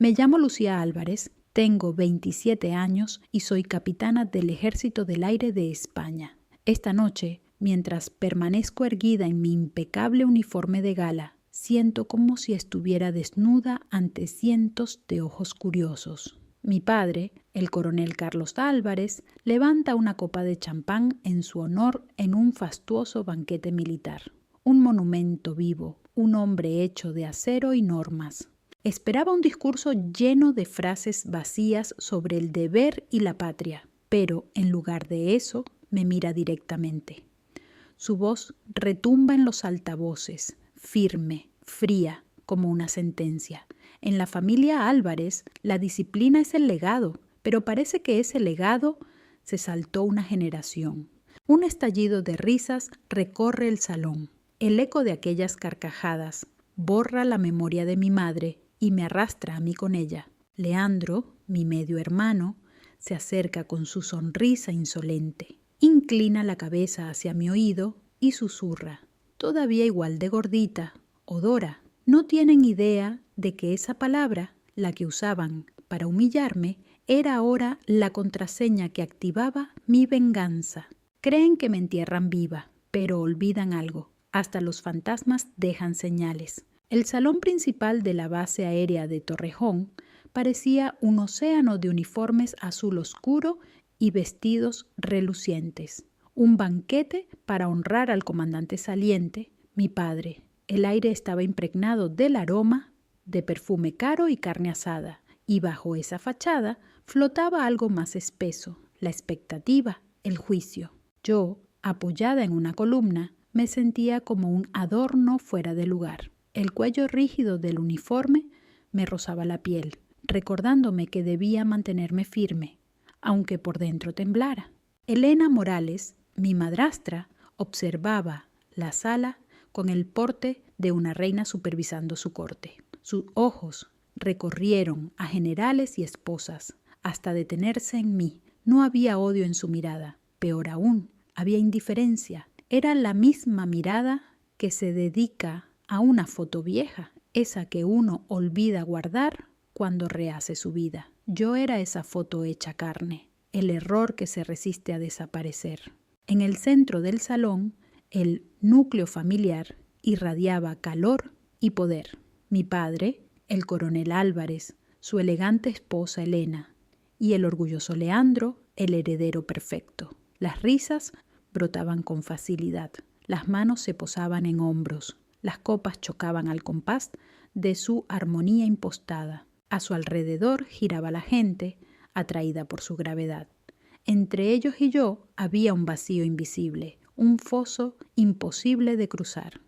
Me llamo Lucía Álvarez, tengo 27 años y soy capitana del Ejército del Aire de España. Esta noche, mientras permanezco erguida en mi impecable uniforme de gala, siento como si estuviera desnuda ante cientos de ojos curiosos. Mi padre, el coronel Carlos Álvarez, levanta una copa de champán en su honor en un fastuoso banquete militar. Un monumento vivo, un hombre hecho de acero y normas. Esperaba un discurso lleno de frases vacías sobre el deber y la patria, pero en lugar de eso me mira directamente. Su voz retumba en los altavoces, firme, fría, como una sentencia. En la familia Álvarez, la disciplina es el legado, pero parece que ese legado se saltó una generación. Un estallido de risas recorre el salón. El eco de aquellas carcajadas borra la memoria de mi madre y me arrastra a mí con ella. Leandro, mi medio hermano, se acerca con su sonrisa insolente. Inclina la cabeza hacia mi oído y susurra, todavía igual de gordita, Odora. No tienen idea de que esa palabra, la que usaban para humillarme, era ahora la contraseña que activaba mi venganza. Creen que me entierran viva, pero olvidan algo. Hasta los fantasmas dejan señales. El salón principal de la base aérea de Torrejón parecía un océano de uniformes azul oscuro y vestidos relucientes. Un banquete para honrar al comandante saliente, mi padre. El aire estaba impregnado del aroma de perfume caro y carne asada, y bajo esa fachada flotaba algo más espeso, la expectativa, el juicio. Yo, apoyada en una columna, me sentía como un adorno fuera de lugar. El cuello rígido del uniforme me rozaba la piel, recordándome que debía mantenerme firme, aunque por dentro temblara. Elena Morales, mi madrastra, observaba la sala con el porte de una reina supervisando su corte. Sus ojos recorrieron a generales y esposas hasta detenerse en mí. No había odio en su mirada, peor aún, había indiferencia. Era la misma mirada que se dedica a una foto vieja, esa que uno olvida guardar cuando rehace su vida. Yo era esa foto hecha carne, el error que se resiste a desaparecer. En el centro del salón, el núcleo familiar irradiaba calor y poder. Mi padre, el coronel Álvarez, su elegante esposa Elena y el orgulloso Leandro, el heredero perfecto. Las risas brotaban con facilidad. Las manos se posaban en hombros. Las copas chocaban al compás de su armonía impostada. A su alrededor giraba la gente, atraída por su gravedad. Entre ellos y yo había un vacío invisible, un foso imposible de cruzar.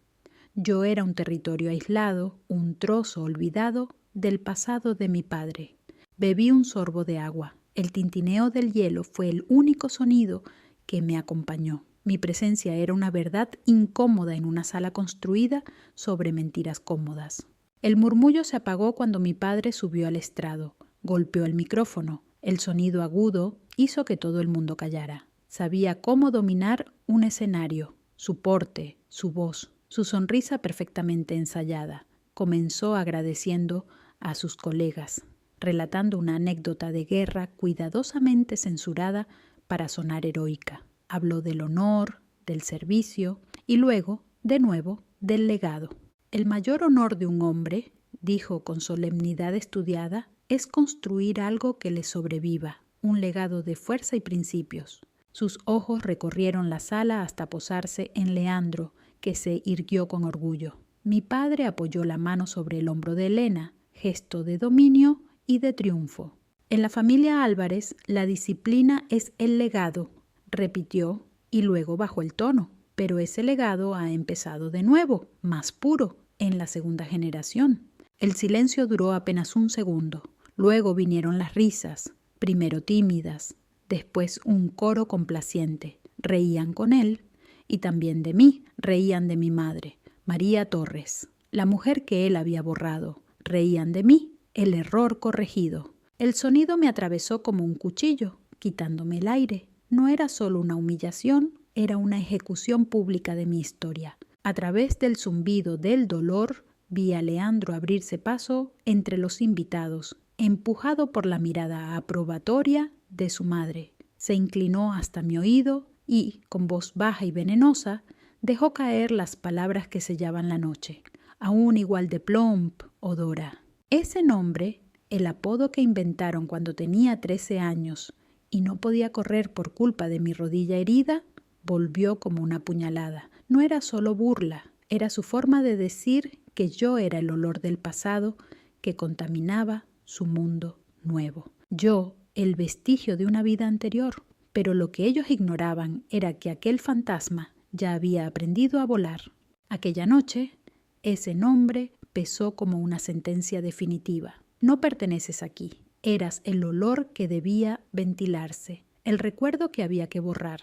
Yo era un territorio aislado, un trozo olvidado del pasado de mi padre. Bebí un sorbo de agua. El tintineo del hielo fue el único sonido que me acompañó. Mi presencia era una verdad incómoda en una sala construida sobre mentiras cómodas. El murmullo se apagó cuando mi padre subió al estrado, golpeó el micrófono. El sonido agudo hizo que todo el mundo callara. Sabía cómo dominar un escenario, su porte, su voz, su sonrisa perfectamente ensayada. Comenzó agradeciendo a sus colegas, relatando una anécdota de guerra cuidadosamente censurada para sonar heroica. Habló del honor, del servicio y luego, de nuevo, del legado. El mayor honor de un hombre, dijo con solemnidad estudiada, es construir algo que le sobreviva, un legado de fuerza y principios. Sus ojos recorrieron la sala hasta posarse en Leandro, que se irguió con orgullo. Mi padre apoyó la mano sobre el hombro de Elena, gesto de dominio y de triunfo. En la familia Álvarez, la disciplina es el legado, repitió y luego bajó el tono. Pero ese legado ha empezado de nuevo, más puro, en la segunda generación. El silencio duró apenas un segundo. Luego vinieron las risas, primero tímidas, después un coro complaciente. Reían con él y también de mí, reían de mi madre, María Torres, la mujer que él había borrado. Reían de mí, el error corregido. El sonido me atravesó como un cuchillo, quitándome el aire. No era solo una humillación, era una ejecución pública de mi historia. A través del zumbido del dolor, vi a Leandro abrirse paso entre los invitados empujado por la mirada aprobatoria de su madre. Se inclinó hasta mi oído y, con voz baja y venenosa, dejó caer las palabras que sellaban la noche. Aún igual de plomp o Dora. Ese nombre, el apodo que inventaron cuando tenía 13 años y no podía correr por culpa de mi rodilla herida, volvió como una puñalada. No era solo burla, era su forma de decir que yo era el olor del pasado que contaminaba su mundo nuevo. Yo, el vestigio de una vida anterior, pero lo que ellos ignoraban era que aquel fantasma ya había aprendido a volar. Aquella noche, ese nombre pesó como una sentencia definitiva. No perteneces aquí. Eras el olor que debía ventilarse, el recuerdo que había que borrar.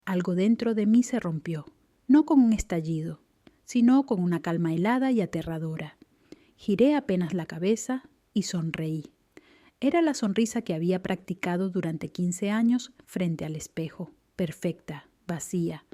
Algo dentro de mí se rompió, no con un estallido, sino con una calma helada y aterradora. Giré apenas la cabeza y sonreí. Era la sonrisa que había practicado durante 15 años frente al espejo, perfecta, vacía,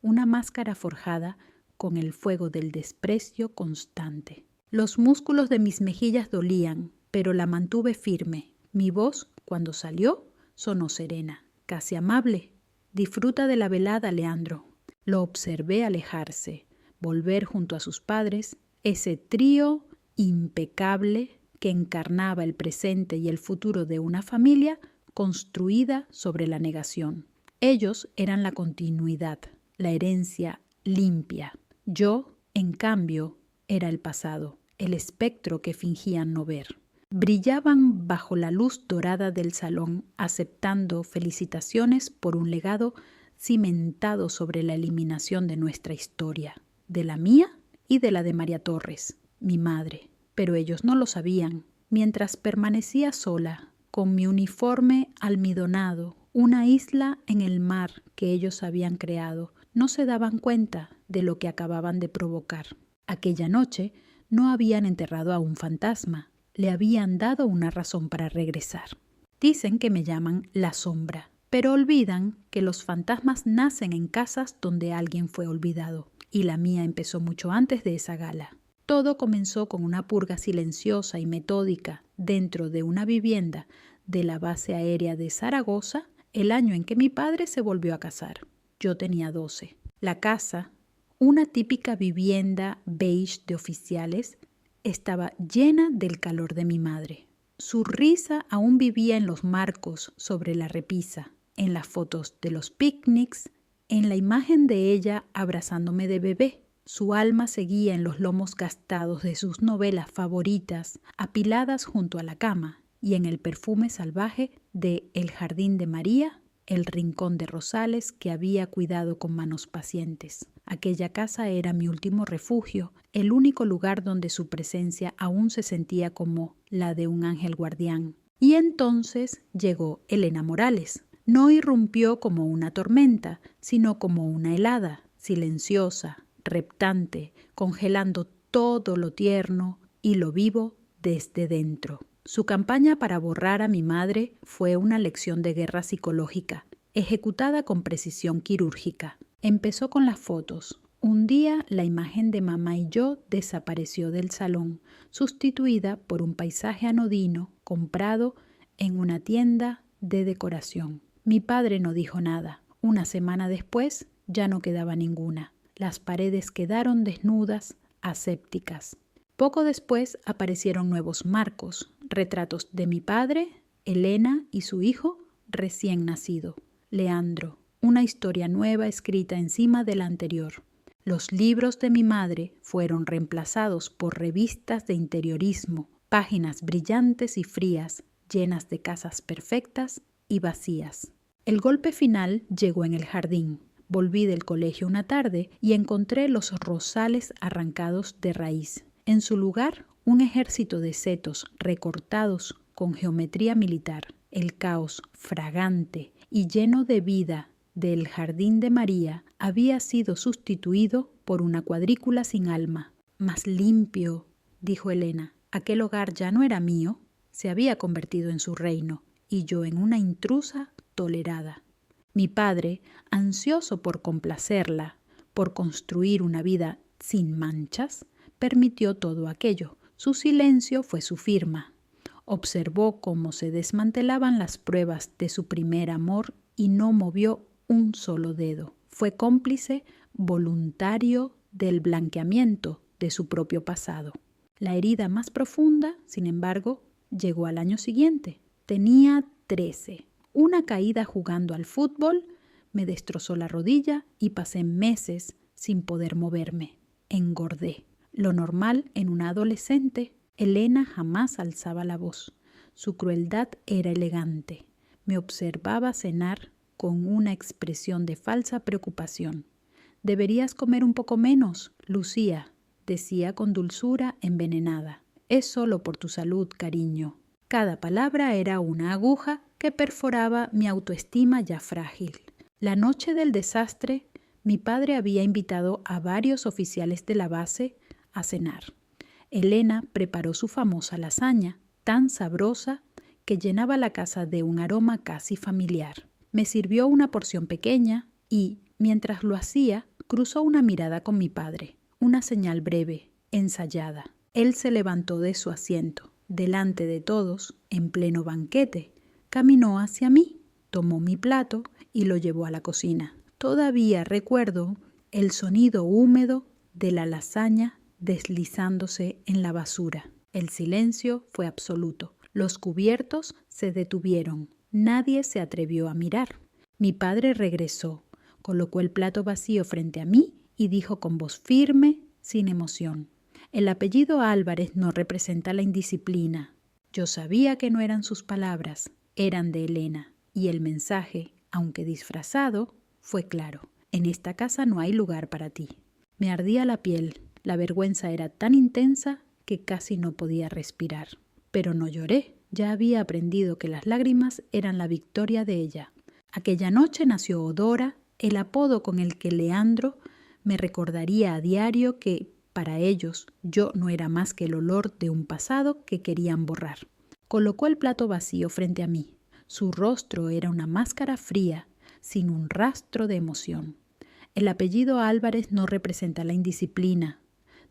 una máscara forjada con el fuego del desprecio constante. Los músculos de mis mejillas dolían, pero la mantuve firme. Mi voz, cuando salió, sonó serena, casi amable. Disfruta de la velada, Leandro. Lo observé alejarse, volver junto a sus padres, ese trío impecable que encarnaba el presente y el futuro de una familia construida sobre la negación. Ellos eran la continuidad, la herencia limpia. Yo, en cambio, era el pasado, el espectro que fingían no ver. Brillaban bajo la luz dorada del salón, aceptando felicitaciones por un legado cimentado sobre la eliminación de nuestra historia, de la mía y de la de María Torres, mi madre. Pero ellos no lo sabían. Mientras permanecía sola, con mi uniforme almidonado, una isla en el mar que ellos habían creado, no se daban cuenta de lo que acababan de provocar. Aquella noche no habían enterrado a un fantasma, le habían dado una razón para regresar. Dicen que me llaman la sombra, pero olvidan que los fantasmas nacen en casas donde alguien fue olvidado, y la mía empezó mucho antes de esa gala. Todo comenzó con una purga silenciosa y metódica dentro de una vivienda de la base aérea de Zaragoza el año en que mi padre se volvió a casar. Yo tenía 12. La casa, una típica vivienda beige de oficiales, estaba llena del calor de mi madre. Su risa aún vivía en los marcos sobre la repisa, en las fotos de los picnics, en la imagen de ella abrazándome de bebé. Su alma seguía en los lomos gastados de sus novelas favoritas, apiladas junto a la cama, y en el perfume salvaje de El Jardín de María, el rincón de rosales que había cuidado con manos pacientes. Aquella casa era mi último refugio, el único lugar donde su presencia aún se sentía como la de un ángel guardián. Y entonces llegó Elena Morales. No irrumpió como una tormenta, sino como una helada, silenciosa, reptante, congelando todo lo tierno y lo vivo desde dentro. Su campaña para borrar a mi madre fue una lección de guerra psicológica, ejecutada con precisión quirúrgica. Empezó con las fotos. Un día la imagen de mamá y yo desapareció del salón, sustituida por un paisaje anodino comprado en una tienda de decoración. Mi padre no dijo nada. Una semana después ya no quedaba ninguna. Las paredes quedaron desnudas, asépticas. Poco después aparecieron nuevos marcos, retratos de mi padre, Elena y su hijo recién nacido, Leandro, una historia nueva escrita encima de la anterior. Los libros de mi madre fueron reemplazados por revistas de interiorismo, páginas brillantes y frías, llenas de casas perfectas y vacías. El golpe final llegó en el jardín. Volví del colegio una tarde y encontré los rosales arrancados de raíz. En su lugar, un ejército de setos recortados con geometría militar. El caos fragante y lleno de vida del Jardín de María había sido sustituido por una cuadrícula sin alma. Más limpio, dijo Elena. Aquel hogar ya no era mío, se había convertido en su reino, y yo en una intrusa tolerada. Mi padre, ansioso por complacerla, por construir una vida sin manchas, permitió todo aquello. Su silencio fue su firma. Observó cómo se desmantelaban las pruebas de su primer amor y no movió un solo dedo. Fue cómplice voluntario del blanqueamiento de su propio pasado. La herida más profunda, sin embargo, llegó al año siguiente. Tenía 13. Una caída jugando al fútbol me destrozó la rodilla y pasé meses sin poder moverme. Engordé. Lo normal en una adolescente. Elena jamás alzaba la voz. Su crueldad era elegante. Me observaba cenar con una expresión de falsa preocupación. «Deberías comer un poco menos, Lucía», decía con dulzura envenenada. «Es solo por tu salud, cariño». Cada palabra era una aguja que perforaba mi autoestima ya frágil. La noche del desastre, mi padre había invitado a varios oficiales de la base a cenar. Elena preparó su famosa lasaña, tan sabrosa que llenaba la casa de un aroma casi familiar. Me sirvió una porción pequeña y, mientras lo hacía, cruzó una mirada con mi padre, una señal breve, ensayada. Él se levantó de su asiento, delante de todos, en pleno banquete, caminó hacia mí, tomó mi plato y lo llevó a la cocina. Todavía recuerdo el sonido húmedo de la lasaña deslizándose en la basura. El silencio fue absoluto. Los cubiertos se detuvieron. Nadie se atrevió a mirar. Mi padre regresó, colocó el plato vacío frente a mí y dijo con voz firme, sin emoción: «El apellido Álvarez no representa la indisciplina». Yo sabía que no eran sus palabras, eran de Elena, y el mensaje, aunque disfrazado, fue claro: «En esta casa no hay lugar para ti». Me ardía la piel. La vergüenza era tan intensa que casi no podía respirar. Pero no lloré. Ya había aprendido que las lágrimas eran la victoria de ella. Aquella noche nació Odora, el apodo con el que Leandro me recordaría a diario que, para ellos, yo no era más que el olor de un pasado que querían borrar. Colocó el plato vacío frente a mí. Su rostro era una máscara fría, sin un rastro de emoción. «El apellido Álvarez no representa la indisciplina»,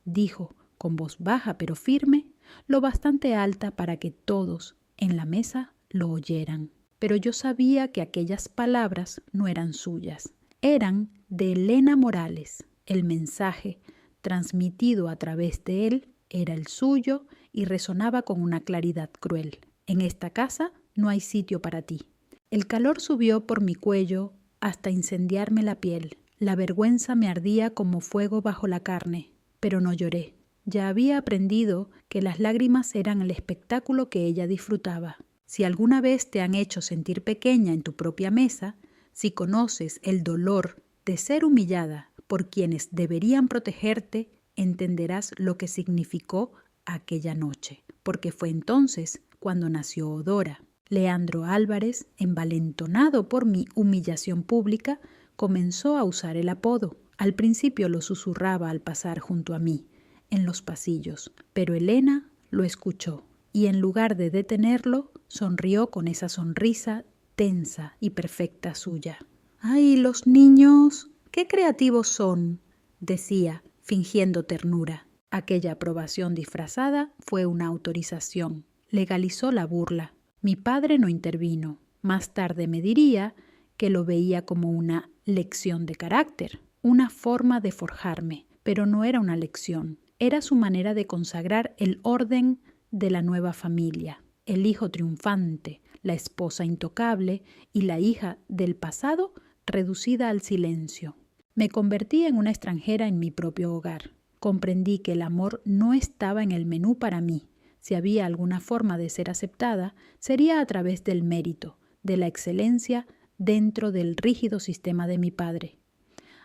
dijo con voz baja pero firme, lo bastante alta para que todos en la mesa lo oyeran. Pero yo sabía que aquellas palabras no eran suyas, eran de Elena Morales. El mensaje transmitido a través de él era el suyo y resonaba con una claridad cruel. «En esta casa no hay sitio para ti». El calor subió por mi cuello hasta incendiarme la piel. La vergüenza me ardía como fuego bajo la carne, pero no lloré. Ya había aprendido que las lágrimas eran el espectáculo que ella disfrutaba. Si alguna vez te han hecho sentir pequeña en tu propia mesa, si conoces el dolor de ser humillada por quienes deberían protegerte, entenderás lo que significó aquella noche, porque fue entonces cuando nació Odora. Leandro Álvarez, envalentonado por mi humillación pública, comenzó a usar el apodo. Al principio lo susurraba al pasar junto a mí, en los pasillos, pero Elena lo escuchó y en lugar de detenerlo, sonrió con esa sonrisa tensa y perfecta suya. «¡Ay, los niños! ¡Qué creativos son!», decía, fingiendo ternura. Aquella aprobación disfrazada fue una autorización. Legalizó la burla. Mi padre no intervino. Más tarde me diría que lo veía como una lección de carácter, una forma de forjarme, pero no era una lección. Era su manera de consagrar el orden de la nueva familia, el hijo triunfante, la esposa intocable y la hija del pasado reducida al silencio. Me convertí en una extranjera en mi propio hogar. Comprendí que el amor no estaba en el menú para mí. Si había alguna forma de ser aceptada, sería a través del mérito, de la excelencia dentro del rígido sistema de mi padre.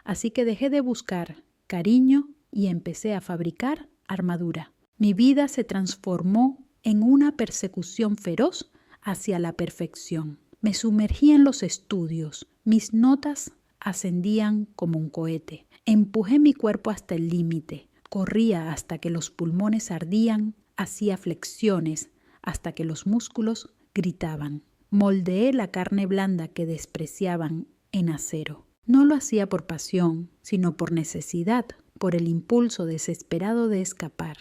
Así que dejé de buscar cariño y empecé a fabricar armadura. Mi vida se transformó en una persecución feroz hacia la perfección. Me sumergí en los estudios. Mis notas ascendían como un cohete. Empujé mi cuerpo hasta el límite. Corría hasta que los pulmones ardían. Hacía flexiones hasta que los músculos gritaban. Moldeé la carne blanda que despreciaban en acero. No lo hacía por pasión, sino por necesidad, por el impulso desesperado de escapar.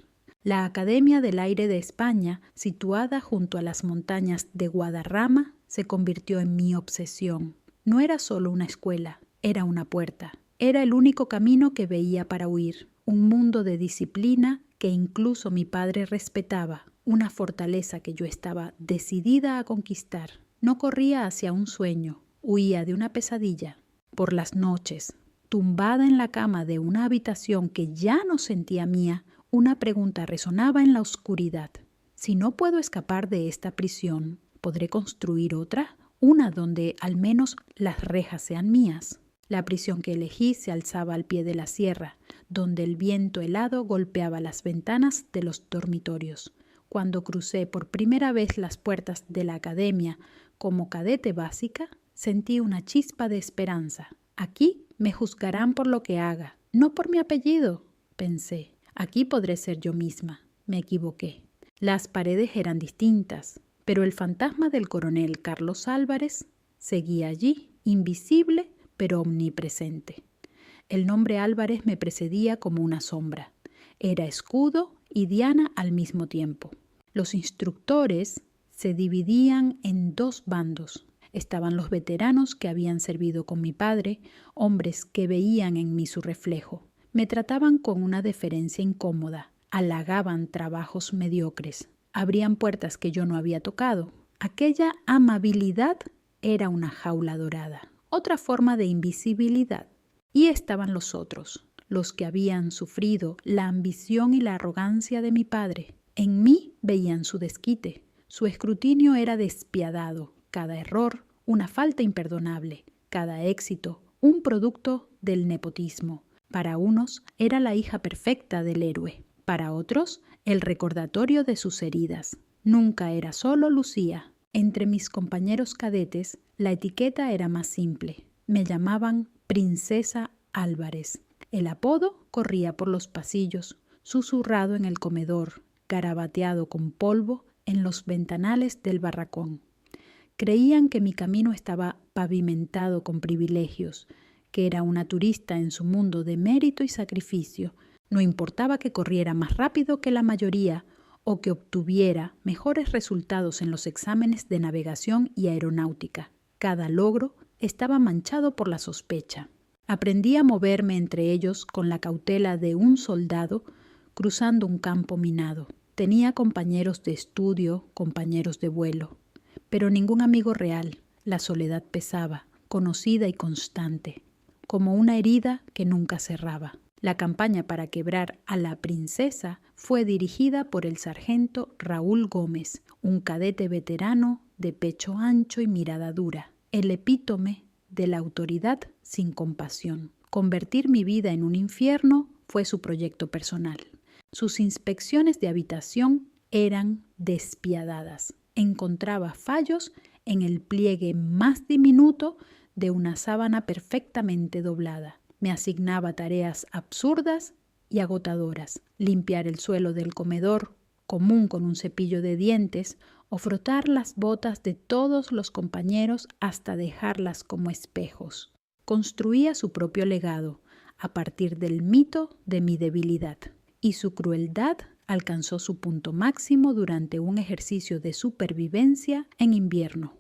La Academia del Aire de España, situada junto a las montañas de Guadarrama, se convirtió en mi obsesión. No era solo una escuela, era una puerta. Era el único camino que veía para huir. Un mundo de disciplina que incluso mi padre respetaba. Una fortaleza que yo estaba decidida a conquistar. No corría hacia un sueño, huía de una pesadilla. Por las noches, tumbada en la cama de una habitación que ya no sentía mía, una pregunta resonaba en la oscuridad. Si no puedo escapar de esta prisión, ¿podré construir otra? Una donde al menos las rejas sean mías. La prisión que elegí se alzaba al pie de la sierra, donde el viento helado golpeaba las ventanas de los dormitorios. Cuando crucé por primera vez las puertas de la academia como cadete básica, sentí una chispa de esperanza. Aquí me juzgarán por lo que haga, no por mi apellido, pensé. Aquí podré ser yo misma. Me equivoqué. Las paredes eran distintas, pero el fantasma del coronel Carlos Álvarez seguía allí, invisible pero omnipresente. El nombre Álvarez me precedía como una sombra. Era escudo y diana al mismo tiempo. Los instructores se dividían en dos bandos. Estaban los veteranos que habían servido con mi padre, hombres que veían en mí su reflejo. Me trataban con una deferencia incómoda, halagaban trabajos mediocres, abrían puertas que yo no había tocado. Aquella amabilidad era una jaula dorada, otra forma de invisibilidad. Y estaban los otros, los que habían sufrido la ambición y la arrogancia de mi padre. En mí veían su desquite, su escrutinio era despiadado, cada error una falta imperdonable, cada éxito un producto del nepotismo. Para unos era la hija perfecta del héroe, para otros el recordatorio de sus heridas. Nunca era solo Lucía. Entre mis compañeros cadetes la etiqueta era más simple. Me llamaban Princesa Álvarez. El apodo corría por los pasillos, susurrado en el comedor, garabateado con polvo en los ventanales del barracón. Creían que mi camino estaba pavimentado con privilegios, que era una turista en su mundo de mérito y sacrificio. No importaba que corriera más rápido que la mayoría o que obtuviera mejores resultados en los exámenes de navegación y aeronáutica. Cada logro estaba manchado por la sospecha. Aprendí a moverme entre ellos con la cautela de un soldado cruzando un campo minado. Tenía compañeros de estudio, compañeros de vuelo, pero ningún amigo real. La soledad pesaba, conocida y constante, como una herida que nunca cerraba. La campaña para quebrar a la princesa fue dirigida por el sargento Raúl Gómez, un cadete veterano de pecho ancho y mirada dura, el epítome de la autoridad sin compasión. Convertir mi vida en un infierno fue su proyecto personal. Sus inspecciones de habitación eran despiadadas. Encontraba fallos en el pliegue más diminuto de una sábana perfectamente doblada. Me asignaba tareas absurdas y agotadoras. Limpiar el suelo del comedor común con un cepillo de dientes o frotar las botas de todos los compañeros hasta dejarlas como espejos. Construía su propio legado a partir del mito de mi debilidad, y su crueldad alcanzó su punto máximo durante un ejercicio de supervivencia en invierno,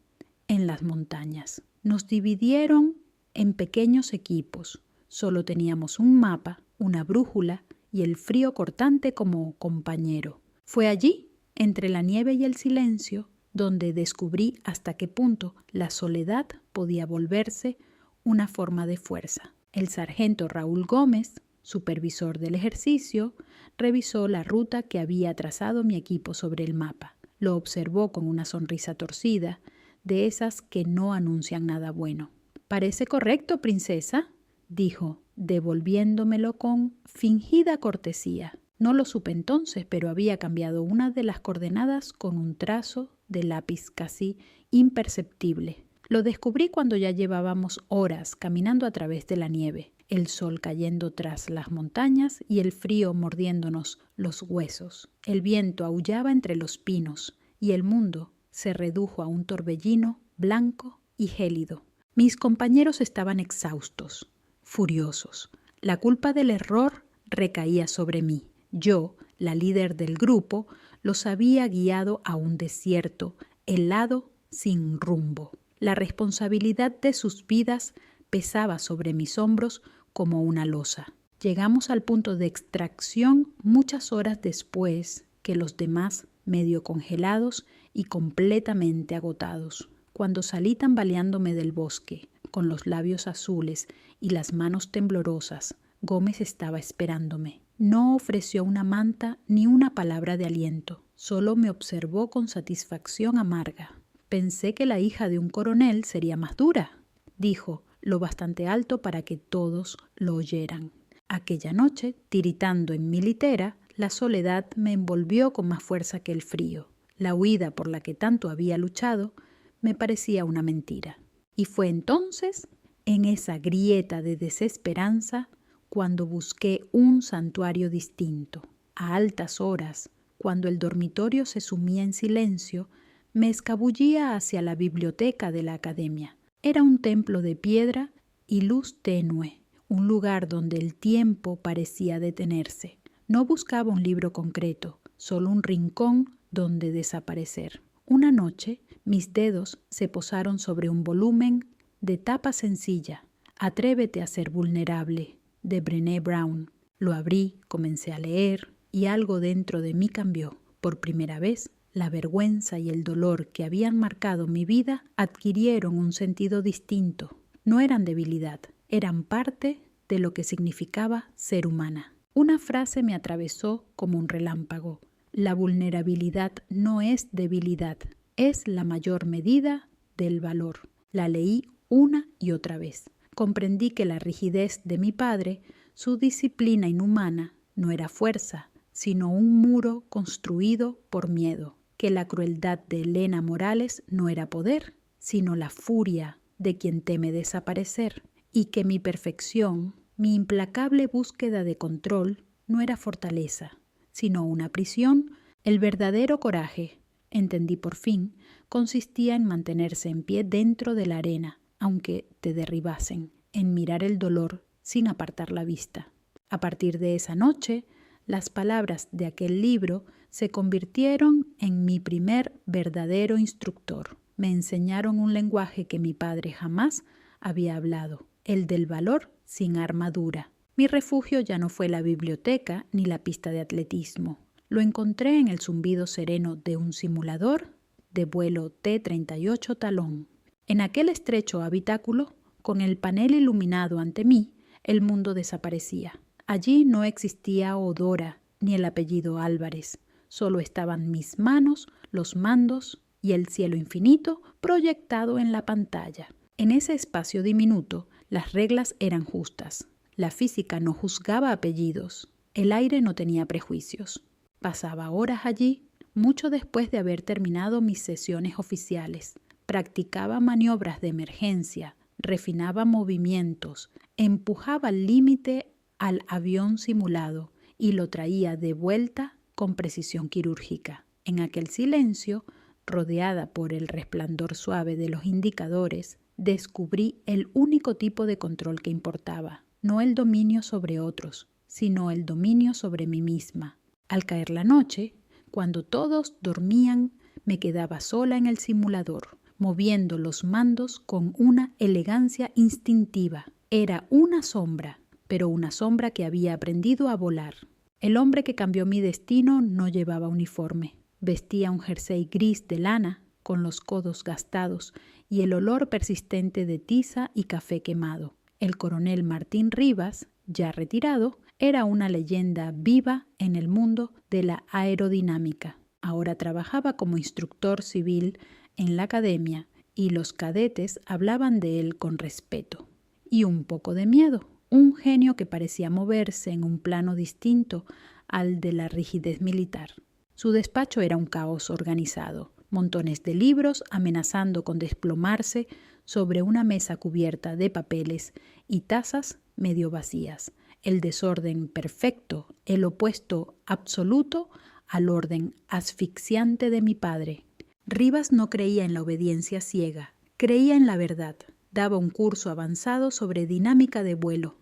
en las montañas. Nos dividieron en pequeños equipos. Solo teníamos un mapa, una brújula y el frío cortante como compañero. Fue allí, entre la nieve y el silencio, donde descubrí hasta qué punto la soledad podía volverse una forma de fuerza. El sargento Raúl Gómez, supervisor del ejercicio, revisó la ruta que había trazado mi equipo sobre el mapa. Lo observó con una sonrisa torcida, de esas que no anuncian nada bueno. «Parece correcto, princesa», dijo, devolviéndomelo con fingida cortesía. No lo supe entonces, pero había cambiado una de las coordenadas con un trazo de lápiz casi imperceptible. Lo descubrí cuando ya llevábamos horas caminando a través de la nieve, el sol cayendo tras las montañas y el frío mordiéndonos los huesos. El viento aullaba entre los pinos y el mundo se redujo a un torbellino blanco y gélido. Mis compañeros estaban exhaustos, furiosos. La culpa del error recaía sobre mí. Yo, la líder del grupo, los había guiado a un desierto, helado, sin rumbo. La responsabilidad de sus vidas pesaba sobre mis hombros como una losa. Llegamos al punto de extracción muchas horas después que los demás, medio congelados y completamente agotados. Cuando salí tambaleándome del bosque, con los labios azules y las manos temblorosas, Gómez estaba esperándome. No ofreció una manta ni una palabra de aliento. Solo me observó con satisfacción amarga. Pensé que la hija de un coronel sería más dura, dijo, lo bastante alto para que todos lo oyeran. Aquella noche, tiritando en mi litera, la soledad me envolvió con más fuerza que el frío. La huida por la que tanto había luchado me parecía una mentira. Y fue entonces, en esa grieta de desesperanza, cuando busqué un santuario distinto. A altas horas, cuando el dormitorio se sumía en silencio, me escabullía hacia la biblioteca de la academia. Era un templo de piedra y luz tenue, un lugar donde el tiempo parecía detenerse. No buscaba un libro concreto, solo un rincón donde desaparecer. Una noche, mis dedos se posaron sobre un volumen de tapa sencilla, Atrévete a ser vulnerable, de Brené Brown. Lo abrí, comencé a leer y algo dentro de mí cambió. Por primera vez, la vergüenza y el dolor que habían marcado mi vida adquirieron un sentido distinto. No eran debilidad, eran parte de lo que significaba ser humana. Una frase me atravesó como un relámpago. La vulnerabilidad no es debilidad, es la mayor medida del valor. La leí una y otra vez. Comprendí que la rigidez de mi padre, su disciplina inhumana, no era fuerza, sino un muro construido por miedo. Que la crueldad de Elena Morales no era poder, sino la furia de quien teme desaparecer. Y que mi perfección, mi implacable búsqueda de control, no era fortaleza, sino una prisión. El verdadero coraje, entendí por fin, consistía en mantenerse en pie dentro de la arena, aunque te derribasen, en mirar el dolor sin apartar la vista. A partir de esa noche, las palabras de aquel libro se convirtieron en mi primer verdadero instructor. Me enseñaron un lenguaje que mi padre jamás había hablado, el del valor sin armadura. Mi refugio ya no fue la biblioteca ni la pista de atletismo. Lo encontré en el zumbido sereno de un simulador de vuelo T-38 Talón. En aquel estrecho habitáculo, con el panel iluminado ante mí, el mundo desaparecía. Allí no existía Odora ni el apellido Álvarez. Solo estaban mis manos, los mandos y el cielo infinito proyectado en la pantalla. En ese espacio diminuto, las reglas eran justas. La física no juzgaba apellidos. El aire no tenía prejuicios. Pasaba horas allí, mucho después de haber terminado mis sesiones oficiales. Practicaba maniobras de emergencia, refinaba movimientos, empujaba al límite al avión simulado y lo traía de vuelta con precisión quirúrgica. En aquel silencio, rodeada por el resplandor suave de los indicadores, descubrí el único tipo de control que importaba, no el dominio sobre otros, sino el dominio sobre mí misma. Al caer la noche, cuando todos dormían, me quedaba sola en el simulador, moviendo los mandos con una elegancia instintiva. Era una sombra, pero una sombra que había aprendido a volar. El hombre que cambió mi destino no llevaba uniforme. Vestía un jersey gris de lana, con los codos gastados y el olor persistente de tiza y café quemado. El coronel Martín Rivas, ya retirado, era una leyenda viva en el mundo de la aerodinámica. Ahora trabajaba como instructor civil en la academia y los cadetes hablaban de él con respeto y un poco de miedo. Un genio que parecía moverse en un plano distinto al de la rigidez militar. Su despacho era un caos organizado, montones de libros amenazando con desplomarse sobre una mesa cubierta de papeles y tazas medio vacías. El desorden perfecto, el opuesto absoluto al orden asfixiante de mi padre. Rivas no creía en la obediencia ciega, creía en la verdad. Daba un curso avanzado sobre dinámica de vuelo,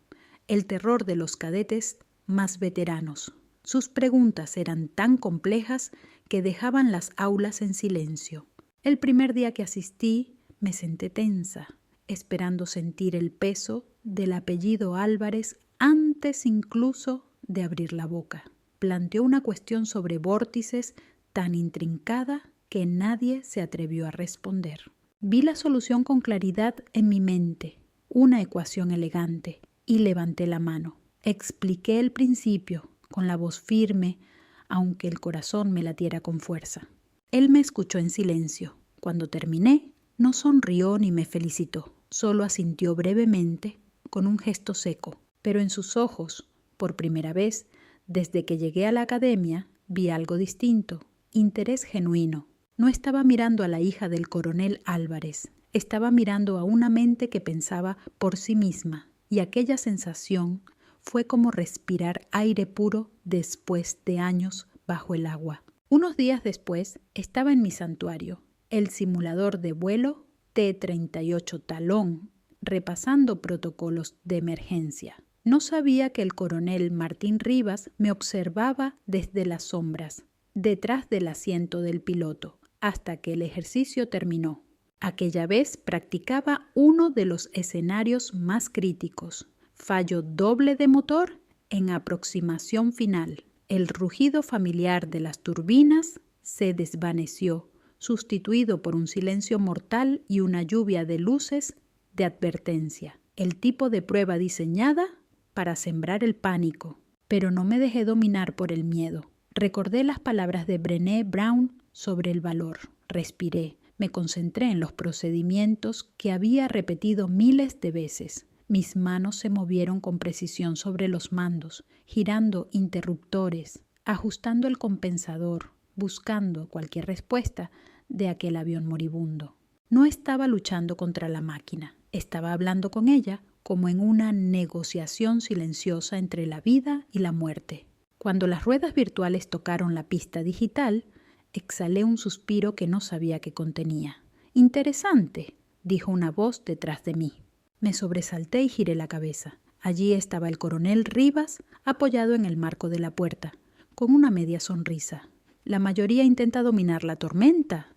el terror de los cadetes más veteranos. Sus preguntas eran tan complejas que dejaban las aulas en silencio. El primer día que asistí, me senté tensa, esperando sentir el peso del apellido Álvarez antes incluso de abrir la boca. Planteó una cuestión sobre vórtices tan intrincada que nadie se atrevió a responder. Vi la solución con claridad en mi mente, una ecuación elegante, y levanté la mano. Expliqué el principio con la voz firme, aunque el corazón me latiera con fuerza. Él me escuchó en silencio. Cuando terminé, no sonrió ni me felicitó, solo asintió brevemente con un gesto seco, pero en sus ojos, por primera vez, desde que llegué a la academia, vi algo distinto, interés genuino. No estaba mirando a la hija del coronel Álvarez, estaba mirando a una mente que pensaba por sí misma, y aquella sensación fue como respirar aire puro después de años bajo el agua. Unos días después estaba en mi santuario, el simulador de vuelo T-38 Talón, repasando protocolos de emergencia. No sabía que el coronel Martín Rivas me observaba desde las sombras, detrás del asiento del piloto, hasta que el ejercicio terminó. Aquella vez practicaba uno de los escenarios más críticos, fallo doble de motor en aproximación final. El rugido familiar de las turbinas se desvaneció, sustituido por un silencio mortal y una lluvia de luces de advertencia. El tipo de prueba diseñada para sembrar el pánico. Pero no me dejé dominar por el miedo. Recordé las palabras de Brené Brown sobre el valor. Respiré. Me concentré en los procedimientos que había repetido miles de veces. Mis manos se movieron con precisión sobre los mandos, girando interruptores, ajustando el compensador, buscando cualquier respuesta de aquel avión moribundo. No estaba luchando contra la máquina, estaba hablando con ella como en una negociación silenciosa entre la vida y la muerte. Cuando las ruedas virtuales tocaron la pista digital, exhalé un suspiro que no sabía que contenía. «Interesante», dijo una voz detrás de mí. Me sobresalté y giré la cabeza. Allí estaba el coronel Rivas, apoyado en el marco de la puerta, con una media sonrisa. «La mayoría intenta dominar la tormenta»,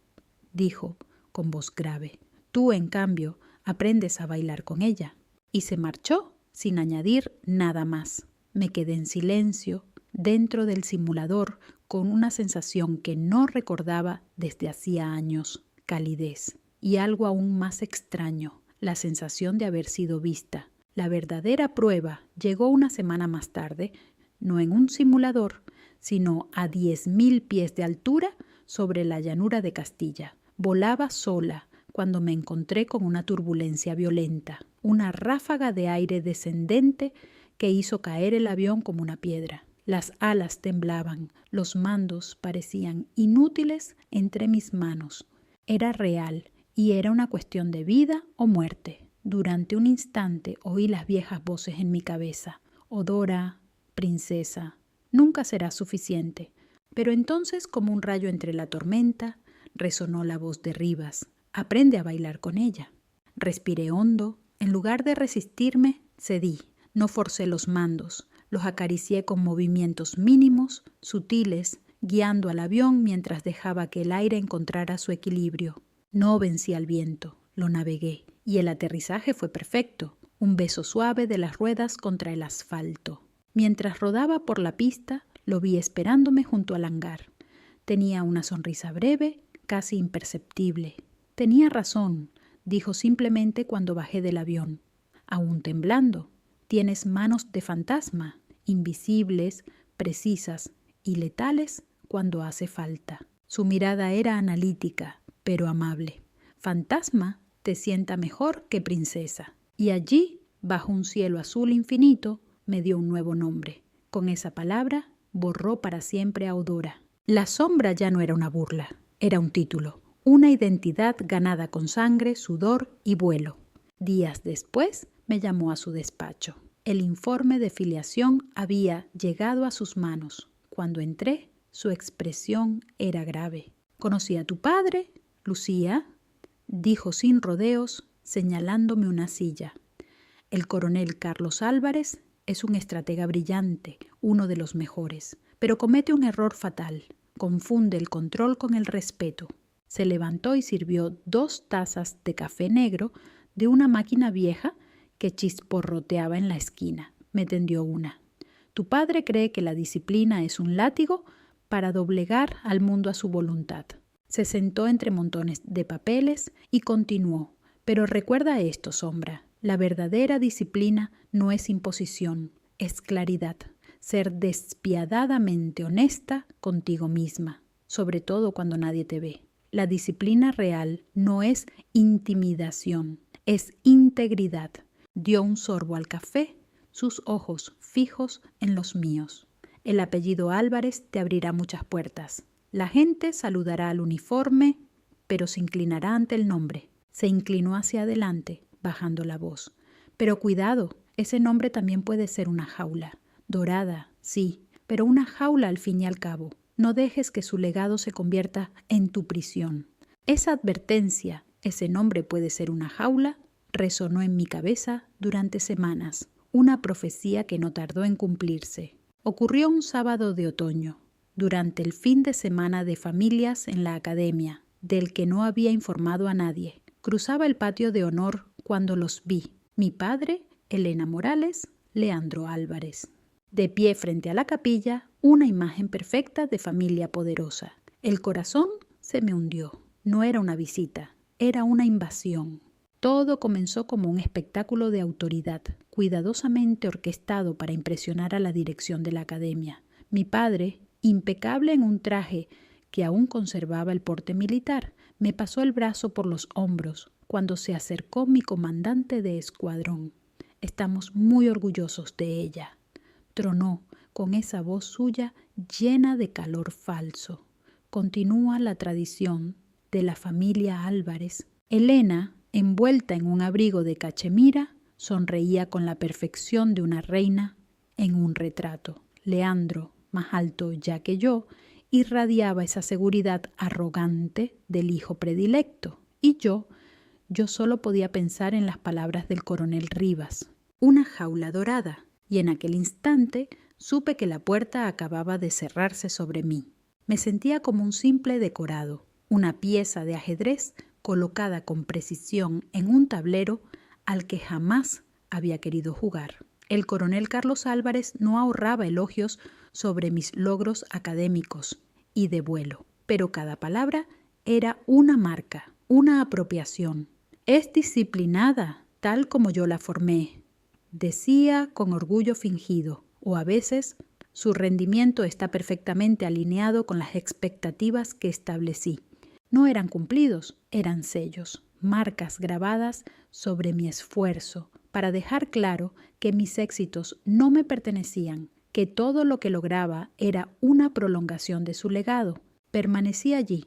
dijo con voz grave. «Tú, en cambio, aprendes a bailar con ella». Y se marchó sin añadir nada más. Me quedé en silencio, dentro del simulador, con una sensación que no recordaba desde hacía años, calidez, y algo aún más extraño, la sensación de haber sido vista. La verdadera prueba llegó una semana más tarde, no en un simulador, sino a 10.000 pies de altura sobre la llanura de Castilla. Volaba sola cuando me encontré con una turbulencia violenta, una ráfaga de aire descendente que hizo caer el avión como una piedra. Las alas temblaban, los mandos parecían inútiles entre mis manos. Era real y era una cuestión de vida o muerte. Durante un instante oí las viejas voces en mi cabeza. «Oh, Dora, princesa, nunca será suficiente». Pero entonces, como un rayo entre la tormenta, resonó la voz de Rivas. «Aprende a bailar con ella». Respiré hondo. En lugar de resistirme, cedí. No forcé los mandos. Los acaricié con movimientos mínimos, sutiles, guiando al avión mientras dejaba que el aire encontrara su equilibrio. No vencí al viento, lo navegué, y el aterrizaje fue perfecto, un beso suave de las ruedas contra el asfalto. Mientras rodaba por la pista, lo vi esperándome junto al hangar. Tenía una sonrisa breve, casi imperceptible. «Tenía razón», dijo simplemente cuando bajé del avión, aún temblando. «Tienes manos de fantasma, invisibles, precisas y letales cuando hace falta». Su mirada era analítica, pero amable. «Fantasma te sienta mejor que princesa». Y allí, bajo un cielo azul infinito, me dio un nuevo nombre. Con esa palabra borró para siempre a Eudora. La sombra ya no era una burla, era un título, una identidad ganada con sangre, sudor y vuelo. Días después me llamó a su despacho. El informe de filiación había llegado a sus manos. Cuando entré, su expresión era grave. «¿Conocí a tu padre, Lucía?», dijo sin rodeos, señalándome una silla. «El coronel Carlos Álvarez es un estratega brillante, uno de los mejores, pero comete un error fatal. Confunde el control con el respeto. Se levantó y sirvió 2 tazas de café negro de una máquina vieja que chisporroteaba en la esquina. Me tendió una. Tu padre cree que la disciplina es un látigo para doblegar al mundo a su voluntad. Se sentó entre montones de papeles y continuó. Pero recuerda esto, Sombra. La verdadera disciplina no es imposición, es claridad. Ser despiadadamente honesta contigo misma, sobre todo cuando nadie te ve. La disciplina real no es intimidación, es integridad. Dio un sorbo al café, sus ojos fijos en los míos. El apellido Álvarez te abrirá muchas puertas. La gente saludará al uniforme, pero se inclinará ante el nombre. Se inclinó hacia adelante, bajando la voz. Pero cuidado, ese nombre también puede ser una jaula. Dorada, sí, pero una jaula al fin y al cabo. No dejes que su legado se convierta en tu prisión. Esa advertencia, ese nombre puede ser una jaula, resonó en mi cabeza durante semanas. Una profecía que no tardó en cumplirse. Ocurrió un sábado de otoño, durante el fin de semana de familias en la academia, del que no había informado a nadie. Cruzaba el patio de honor cuando los vi. Mi padre, Elena Morales, Leandro Álvarez. De pie frente a la capilla, una imagen perfecta de familia poderosa. El corazón se me hundió. No era una visita, era una invasión. Todo comenzó como un espectáculo de autoridad, cuidadosamente orquestado para impresionar a la dirección de la academia. Mi padre, impecable en un traje que aún conservaba el porte militar, me pasó el brazo por los hombros cuando se acercó mi comandante de escuadrón. Estamos muy orgullosos de ella, tronó con esa voz suya llena de calor falso. Continúa la tradición de la familia Álvarez. Elena, envuelta en un abrigo de cachemira, sonreía con la perfección de una reina en un retrato. Leandro, más alto ya que yo, irradiaba esa seguridad arrogante del hijo predilecto. Y yo solo podía pensar en las palabras del coronel Rivas. Una jaula dorada. Y en aquel instante supe que la puerta acababa de cerrarse sobre mí. Me sentía como un simple decorado, una pieza de ajedrez colocada con precisión en un tablero al que jamás había querido jugar. El coronel Carlos Álvarez no ahorraba elogios sobre mis logros académicos y de vuelo, pero cada palabra era una marca, una apropiación. Es disciplinada, tal como yo la formé, decía con orgullo fingido, o a veces su rendimiento está perfectamente alineado con las expectativas que establecí. No eran cumplidos, eran sellos, marcas grabadas sobre mi esfuerzo para dejar claro que mis éxitos no me pertenecían, que todo lo que lograba era una prolongación de su legado. Permanecí allí,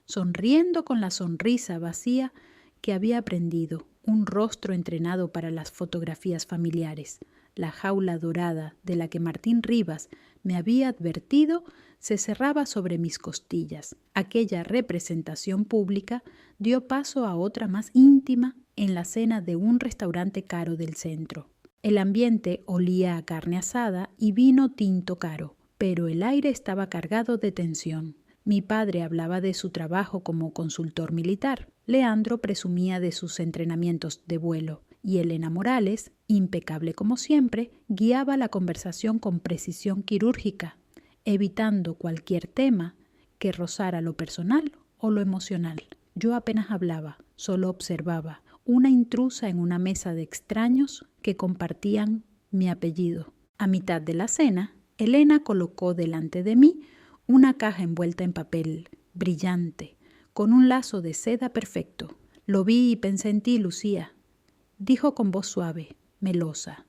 sonriendo con la sonrisa vacía que había aprendido, un rostro entrenado para las fotografías familiares. La jaula dorada de la que Martín Rivas me había advertido se cerraba sobre mis costillas. Aquella representación pública dio paso a otra más íntima en la cena de un restaurante caro del centro. El ambiente olía a carne asada y vino tinto caro, pero el aire estaba cargado de tensión. Mi padre hablaba de su trabajo como consultor militar. Leandro presumía de sus entrenamientos de vuelo. Y Elena Morales, impecable como siempre, guiaba la conversación con precisión quirúrgica, evitando cualquier tema que rozara lo personal o lo emocional. Yo apenas hablaba, solo observaba, una intrusa en una mesa de extraños que compartían mi apellido. A mitad de la cena, Elena colocó delante de mí una caja envuelta en papel brillante, con un lazo de seda perfecto. Lo vi y pensé en ti, Lucía, dijo con voz suave, melosa.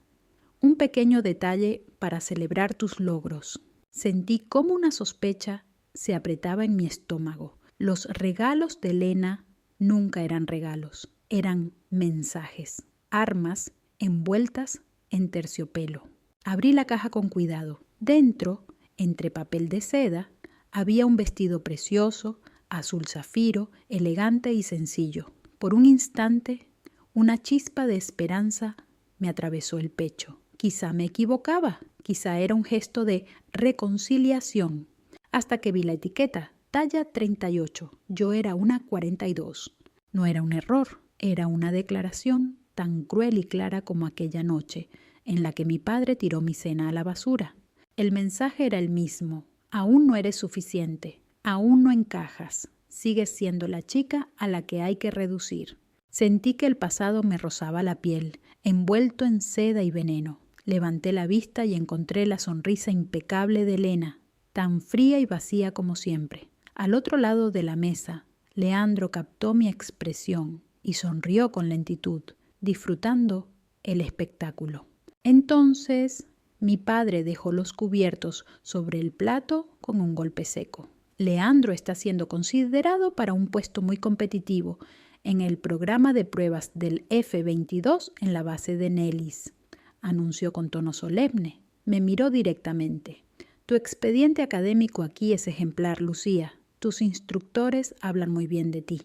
Un pequeño detalle para celebrar tus logros. Sentí cómo una sospecha se apretaba en mi estómago. Los regalos de Elena nunca eran regalos, eran mensajes, armas envueltas en terciopelo. Abrí la caja con cuidado. Dentro, entre papel de seda, había un vestido precioso, azul zafiro, elegante y sencillo. Por un instante, una chispa de esperanza me atravesó el pecho. Quizá me equivocaba, quizá era un gesto de reconciliación. Hasta que vi la etiqueta, talla 38. Yo era una 42. No era un error, era una declaración tan cruel y clara como aquella noche en la que mi padre tiró mi cena a la basura. El mensaje era el mismo. Aún no eres suficiente, aún no encajas, sigues siendo la chica a la que hay que reducir. Sentí que el pasado me rozaba la piel, envuelto en seda y veneno. Levanté la vista y encontré la sonrisa impecable de Elena, tan fría y vacía como siempre. Al otro lado de la mesa, Leandro captó mi expresión y sonrió con lentitud, disfrutando el espectáculo. Entonces, mi padre dejó los cubiertos sobre el plato con un golpe seco. Leandro está siendo considerado para un puesto muy competitivo en el programa de pruebas del F-22 en la base de Nellis, anunció con tono solemne. Me miró directamente. Tu expediente académico aquí es ejemplar, Lucía. Tus instructores hablan muy bien de ti.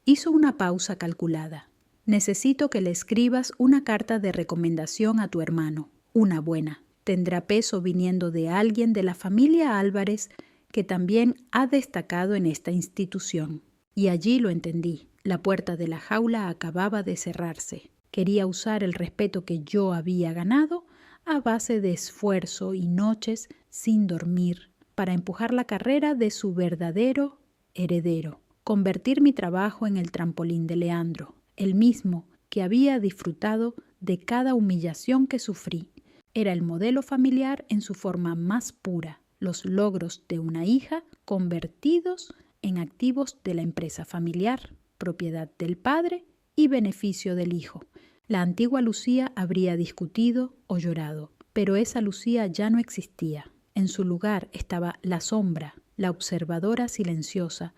Hizo una pausa calculada. Necesito que le escribas una carta de recomendación a tu hermano. Una buena. Tendrá peso viniendo de alguien de la familia Álvarez que también ha destacado en esta institución. Y allí lo entendí. La puerta de la jaula acababa de cerrarse. Quería usar el respeto que yo había ganado a base de esfuerzo y noches sin dormir para empujar la carrera de su verdadero heredero. Convertir mi trabajo en el trampolín de Leandro, el mismo que había disfrutado de cada humillación que sufrí. Era el modelo familiar en su forma más pura, los logros de una hija convertidos en activos de la empresa familiar, propiedad del padre y beneficio del hijo. La antigua Lucía habría discutido o llorado, pero esa Lucía ya no existía. En su lugar estaba la sombra, la observadora silenciosa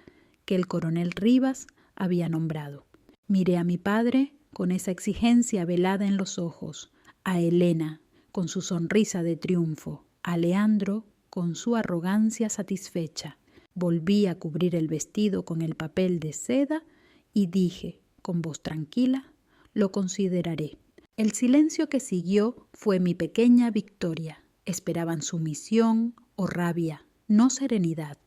que el coronel Rivas había nombrado. Miré a mi padre con esa exigencia velada en los ojos, a Elena con su sonrisa de triunfo, a Leandro con su arrogancia satisfecha. Volví a cubrir el vestido con el papel de seda y dije, con voz tranquila, lo consideraré. El silencio que siguió fue mi pequeña victoria. Esperaban sumisión o rabia, no serenidad.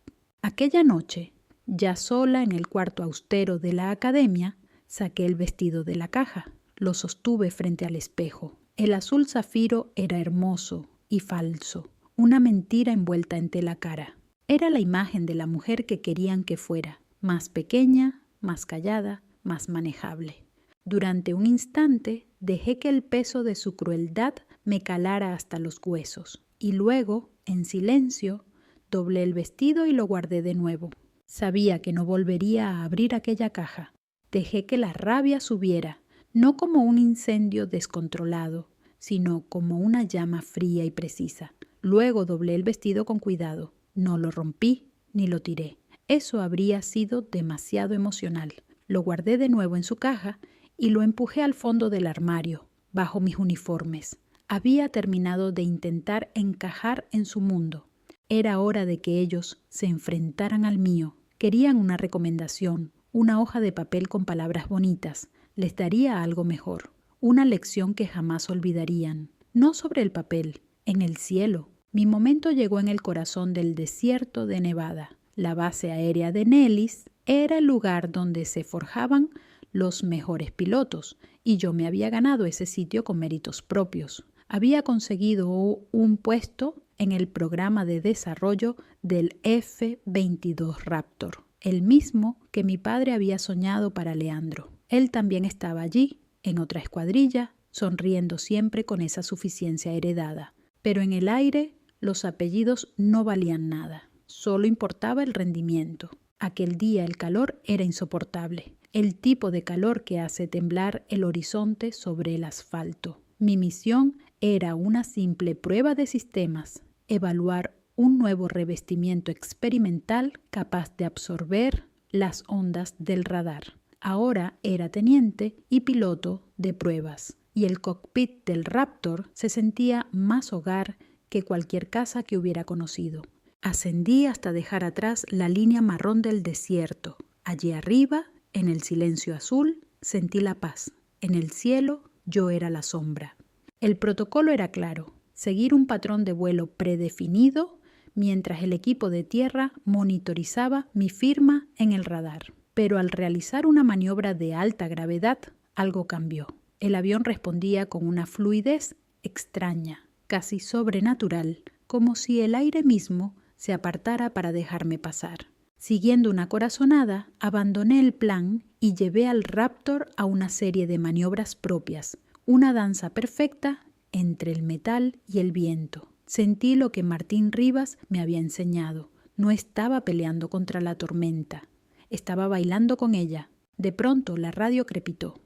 Aquella noche, ya sola en el cuarto austero de la academia, saqué el vestido de la caja. Lo sostuve frente al espejo. El azul zafiro era hermoso y falso, una mentira envuelta en tela cara. Era la imagen de la mujer que querían que fuera, más pequeña, más callada, más manejable. Durante un instante dejé que el peso de su crueldad me calara hasta los huesos y luego, en silencio, doblé el vestido y lo guardé de nuevo. Sabía que no volvería a abrir aquella caja. Dejé que la rabia subiera, no como un incendio descontrolado, sino como una llama fría y precisa. Luego doblé el vestido con cuidado. No lo rompí ni lo tiré. Eso habría sido demasiado emocional. Lo guardé de nuevo en su caja y lo empujé al fondo del armario, bajo mis uniformes. Había terminado de intentar encajar en su mundo. Era hora de que ellos se enfrentaran al mío. Querían una recomendación, una hoja de papel con palabras bonitas. Les daría algo mejor, una lección que jamás olvidarían. No sobre el papel, en el cielo. Mi momento llegó en el corazón del desierto de Nevada. La base aérea de Nellis era el lugar donde se forjaban los mejores pilotos, y yo me había ganado ese sitio con méritos propios. Había conseguido un puesto en el programa de desarrollo del F-22 Raptor, el mismo que mi padre había soñado para Leandro. Él también estaba allí, en otra escuadrilla, sonriendo siempre con esa suficiencia heredada. Pero en el aire los apellidos no valían nada, solo importaba el rendimiento. Aquel día el calor era insoportable, el tipo de calor que hace temblar el horizonte sobre el asfalto. Mi misión era una simple prueba de sistemas, evaluar un nuevo revestimiento experimental capaz de absorber las ondas del radar. Ahora era teniente y piloto de pruebas, y el cockpit del Raptor se sentía más hogar que cualquier casa que hubiera conocido. Ascendí hasta dejar atrás la línea marrón del desierto. Allí arriba, en el silencio azul, sentí la paz. En el cielo, yo era la sombra. El protocolo era claro: seguir un patrón de vuelo predefinido mientras el equipo de tierra monitorizaba mi firma en el radar. Pero al realizar una maniobra de alta gravedad, algo cambió. El avión respondía con una fluidez extraña, casi sobrenatural, como si el aire mismo se apartara para dejarme pasar. Siguiendo una corazonada, abandoné el plan y llevé al Raptor a una serie de maniobras propias, una danza perfecta entre el metal y el viento. Sentí lo que Martín Rivas me había enseñado. No estaba peleando contra la tormenta, estaba bailando con ella. De pronto la radio crepitó.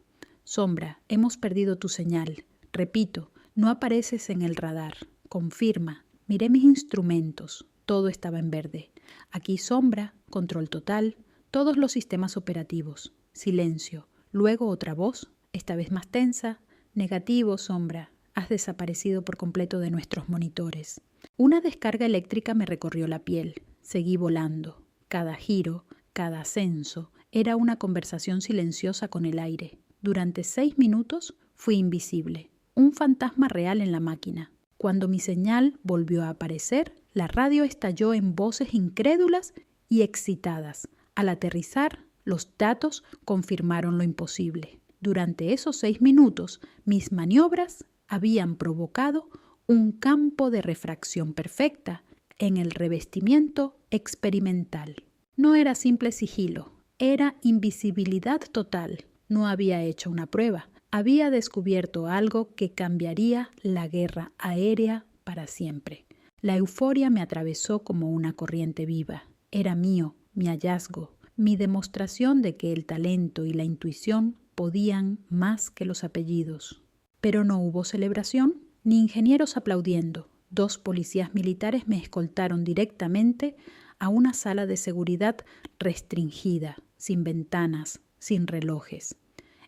Sombra, hemos perdido tu señal. Repito, no apareces en el radar. Confirma. Miré mis instrumentos. Todo estaba en verde. Aquí Sombra, control total, todos los sistemas operativos. Silencio. Luego otra voz, esta vez más tensa. Negativo, Sombra. Has desaparecido por completo de nuestros monitores. Una descarga eléctrica me recorrió la piel. Seguí volando. Cada giro, cada ascenso, era una conversación silenciosa con el aire. Durante 6 minutos fui invisible, un fantasma real en la máquina. Cuando mi señal volvió a aparecer, la radio estalló en voces incrédulas y excitadas. Al aterrizar, los datos confirmaron lo imposible. Durante esos 6 minutos, mis maniobras habían provocado un campo de refracción perfecta en el revestimiento experimental. No era simple sigilo, era invisibilidad total. No había hecho una prueba, había descubierto algo que cambiaría la guerra aérea para siempre. La euforia me atravesó como una corriente viva. Era mío, mi hallazgo, mi demostración de que el talento y la intuición podían más que los apellidos. Pero no hubo celebración, ni ingenieros aplaudiendo. 2 policías militares me escoltaron directamente a una sala de seguridad restringida, sin ventanas, sin relojes.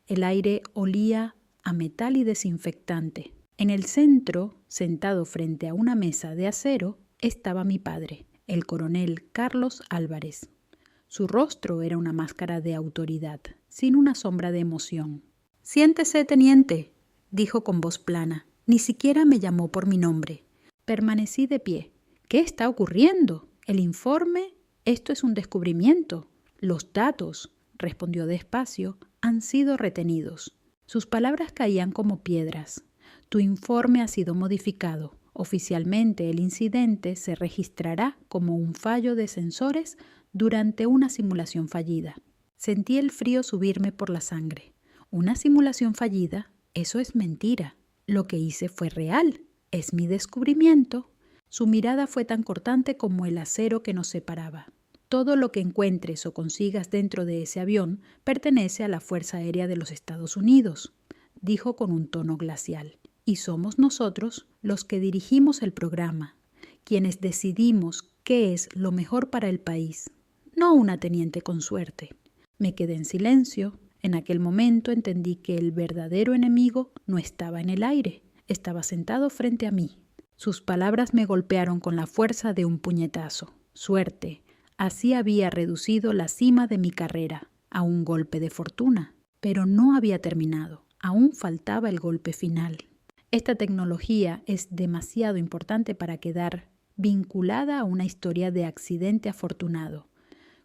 El aire olía a metal y desinfectante. En el centro, sentado frente a una mesa de acero, estaba mi padre, el coronel Carlos Álvarez. Su rostro era una máscara de autoridad, sin una sombra de emoción. «Siéntese, teniente», dijo con voz plana. Ni siquiera me llamó por mi nombre. Permanecí de pie. «¿Qué está ocurriendo? ¿El informe? Esto es un descubrimiento». «Los datos», respondió despacio, «han sido retenidos». Sus palabras caían como piedras. «Tu informe ha sido modificado. Oficialmente el incidente se registrará como un fallo de sensores durante una simulación fallida». Sentí el frío subirme por la sangre. ¿Una simulación fallida? Eso es mentira. Lo que hice fue real. Es mi descubrimiento. Su mirada fue tan cortante como el acero que nos separaba. Todo lo que encuentres o consigas dentro de ese avión pertenece a la Fuerza Aérea de los Estados Unidos, dijo con un tono glacial. Y somos nosotros los que dirigimos el programa, quienes decidimos qué es lo mejor para el país, no una teniente con suerte. Me quedé en silencio. En aquel momento entendí que el verdadero enemigo no estaba en el aire, estaba sentado frente a mí. Sus palabras me golpearon con la fuerza de un puñetazo. Suerte. Así había reducido la cima de mi carrera a un golpe de fortuna. Pero no había terminado. Aún faltaba el golpe final. Esta tecnología es demasiado importante para quedar vinculada a una historia de accidente afortunado.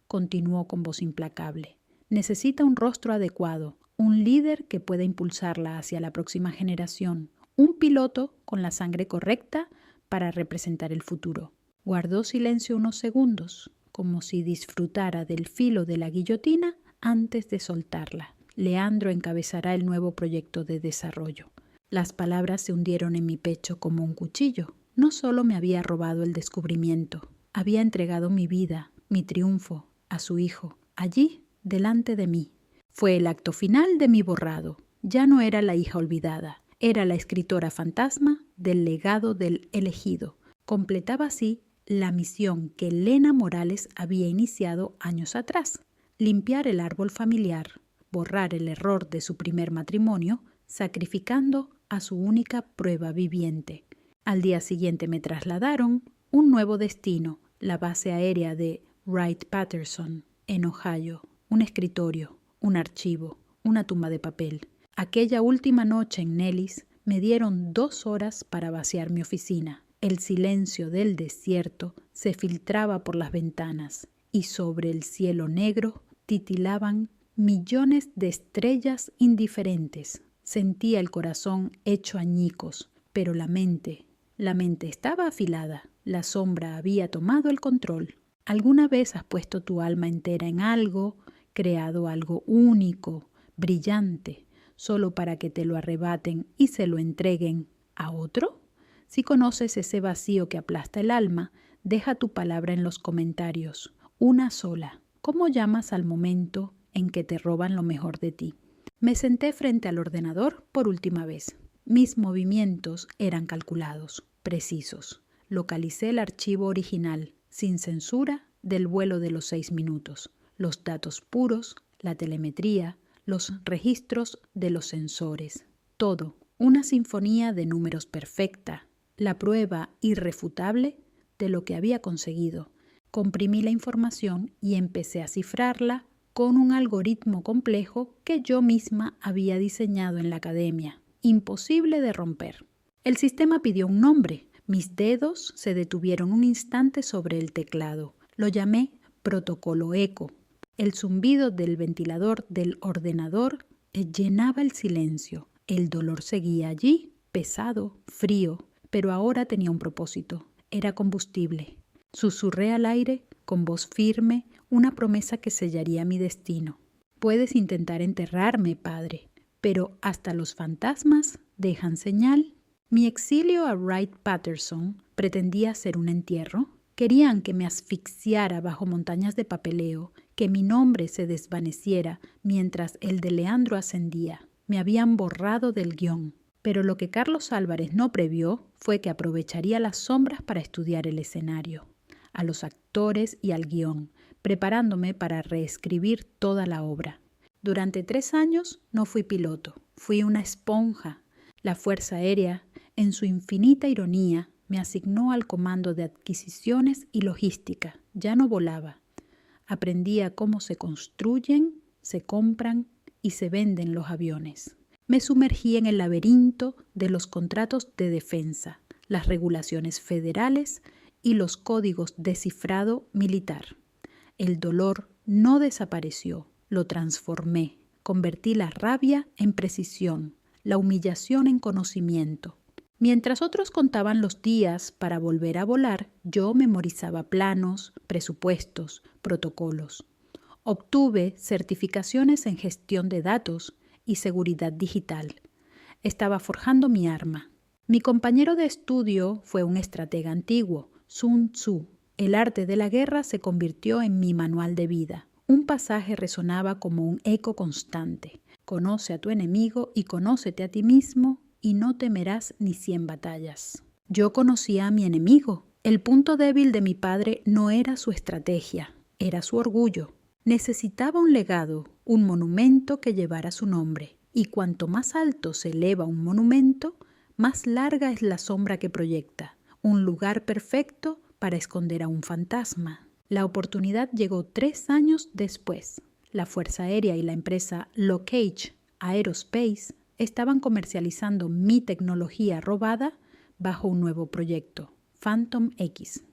Continuó con voz implacable. Necesita un rostro adecuado, un líder que pueda impulsarla hacia la próxima generación, un piloto con la sangre correcta para representar el futuro. Guardó silencio unos segundos, como si disfrutara del filo de la guillotina antes de soltarla. Leandro encabezará el nuevo proyecto de desarrollo. Las palabras se hundieron en mi pecho como un cuchillo. No solo me había robado el descubrimiento, había entregado mi vida, mi triunfo, a su hijo, allí, delante de mí. Fue el acto final de mi borrado. Ya no era la hija olvidada, era la escritora fantasma del legado del elegido. Completaba así la misión que Lena Morales había iniciado años atrás: limpiar el árbol familiar, borrar el error de su primer matrimonio, sacrificando a su única prueba viviente. Al día siguiente me trasladaron un nuevo destino, la base aérea de Wright-Patterson, en Ohio. Un escritorio, un archivo, una tumba de papel. Aquella última noche en Nellis Me dieron 2 horas para vaciar mi oficina. El silencio del desierto se filtraba por las ventanas y sobre el cielo negro titilaban millones de estrellas indiferentes. Sentía el corazón hecho añicos, pero la mente estaba afilada. La sombra había tomado el control. ¿Alguna vez has puesto tu alma entera en algo, creado algo único, brillante, solo para que te lo arrebaten y se lo entreguen a otro? Si conoces ese vacío que aplasta el alma, deja tu palabra en los comentarios. Una sola. ¿Cómo llamas al momento en que te roban lo mejor de ti? Me senté frente al ordenador por última vez. Mis movimientos eran calculados, precisos. Localicé el archivo original, sin censura, del vuelo de los 6 minutos. Los datos puros, la telemetría, los registros de los sensores. Todo, una sinfonía de números perfecta, la prueba irrefutable de lo que había conseguido. Comprimí la información y empecé a cifrarla con un algoritmo complejo que yo misma había diseñado en la academia, imposible de romper. El sistema pidió un nombre. Mis dedos se detuvieron un instante sobre el teclado. Lo llamé protocolo eco. El zumbido del ventilador del ordenador llenaba el silencio. El dolor seguía allí, pesado, frío, pero ahora tenía un propósito. Era combustible. Susurré al aire, con voz firme, una promesa que sellaría mi destino. Puedes intentar enterrarme, padre, pero hasta los fantasmas dejan señal. Mi exilio a Wright-Patterson pretendía ser un entierro. Querían que me asfixiara bajo montañas de papeleo, que mi nombre se desvaneciera mientras el de Leandro ascendía. Me habían borrado del guión. Pero lo que Carlos Álvarez no previó fue que aprovecharía las sombras para estudiar el escenario, a los actores y al guión, preparándome para reescribir toda la obra. Durante 3 años no fui piloto, fui una esponja. La Fuerza Aérea, en su infinita ironía, me asignó al comando de adquisiciones y logística. Ya no volaba. Aprendía cómo se construyen, se compran y se venden los aviones. Me sumergí en el laberinto de los contratos de defensa, las regulaciones federales y los códigos de cifrado militar. El dolor no desapareció, lo transformé. Convertí la rabia en precisión, la humillación en conocimiento. Mientras otros contaban los días para volver a volar, yo memorizaba planos, presupuestos, protocolos. Obtuve certificaciones en gestión de datos y seguridad digital. Estaba forjando mi arma. Mi compañero de estudio fue un estratega antiguo, Sun Tzu. El arte de la guerra se convirtió en mi manual de vida. Un pasaje resonaba como un eco constante. Conoce a tu enemigo y conócete a ti mismo y no temerás ni 100 batallas. Yo conocía a mi enemigo. El punto débil de mi padre no era su estrategia, era su orgullo. Necesitaba un legado, un monumento que llevara su nombre. Y cuanto más alto se eleva un monumento, más larga es la sombra que proyecta. Un lugar perfecto para esconder a un fantasma. La oportunidad llegó 3 años después. La Fuerza Aérea y la empresa Locage Aerospace estaban comercializando mi tecnología robada bajo un nuevo proyecto, Phantom X.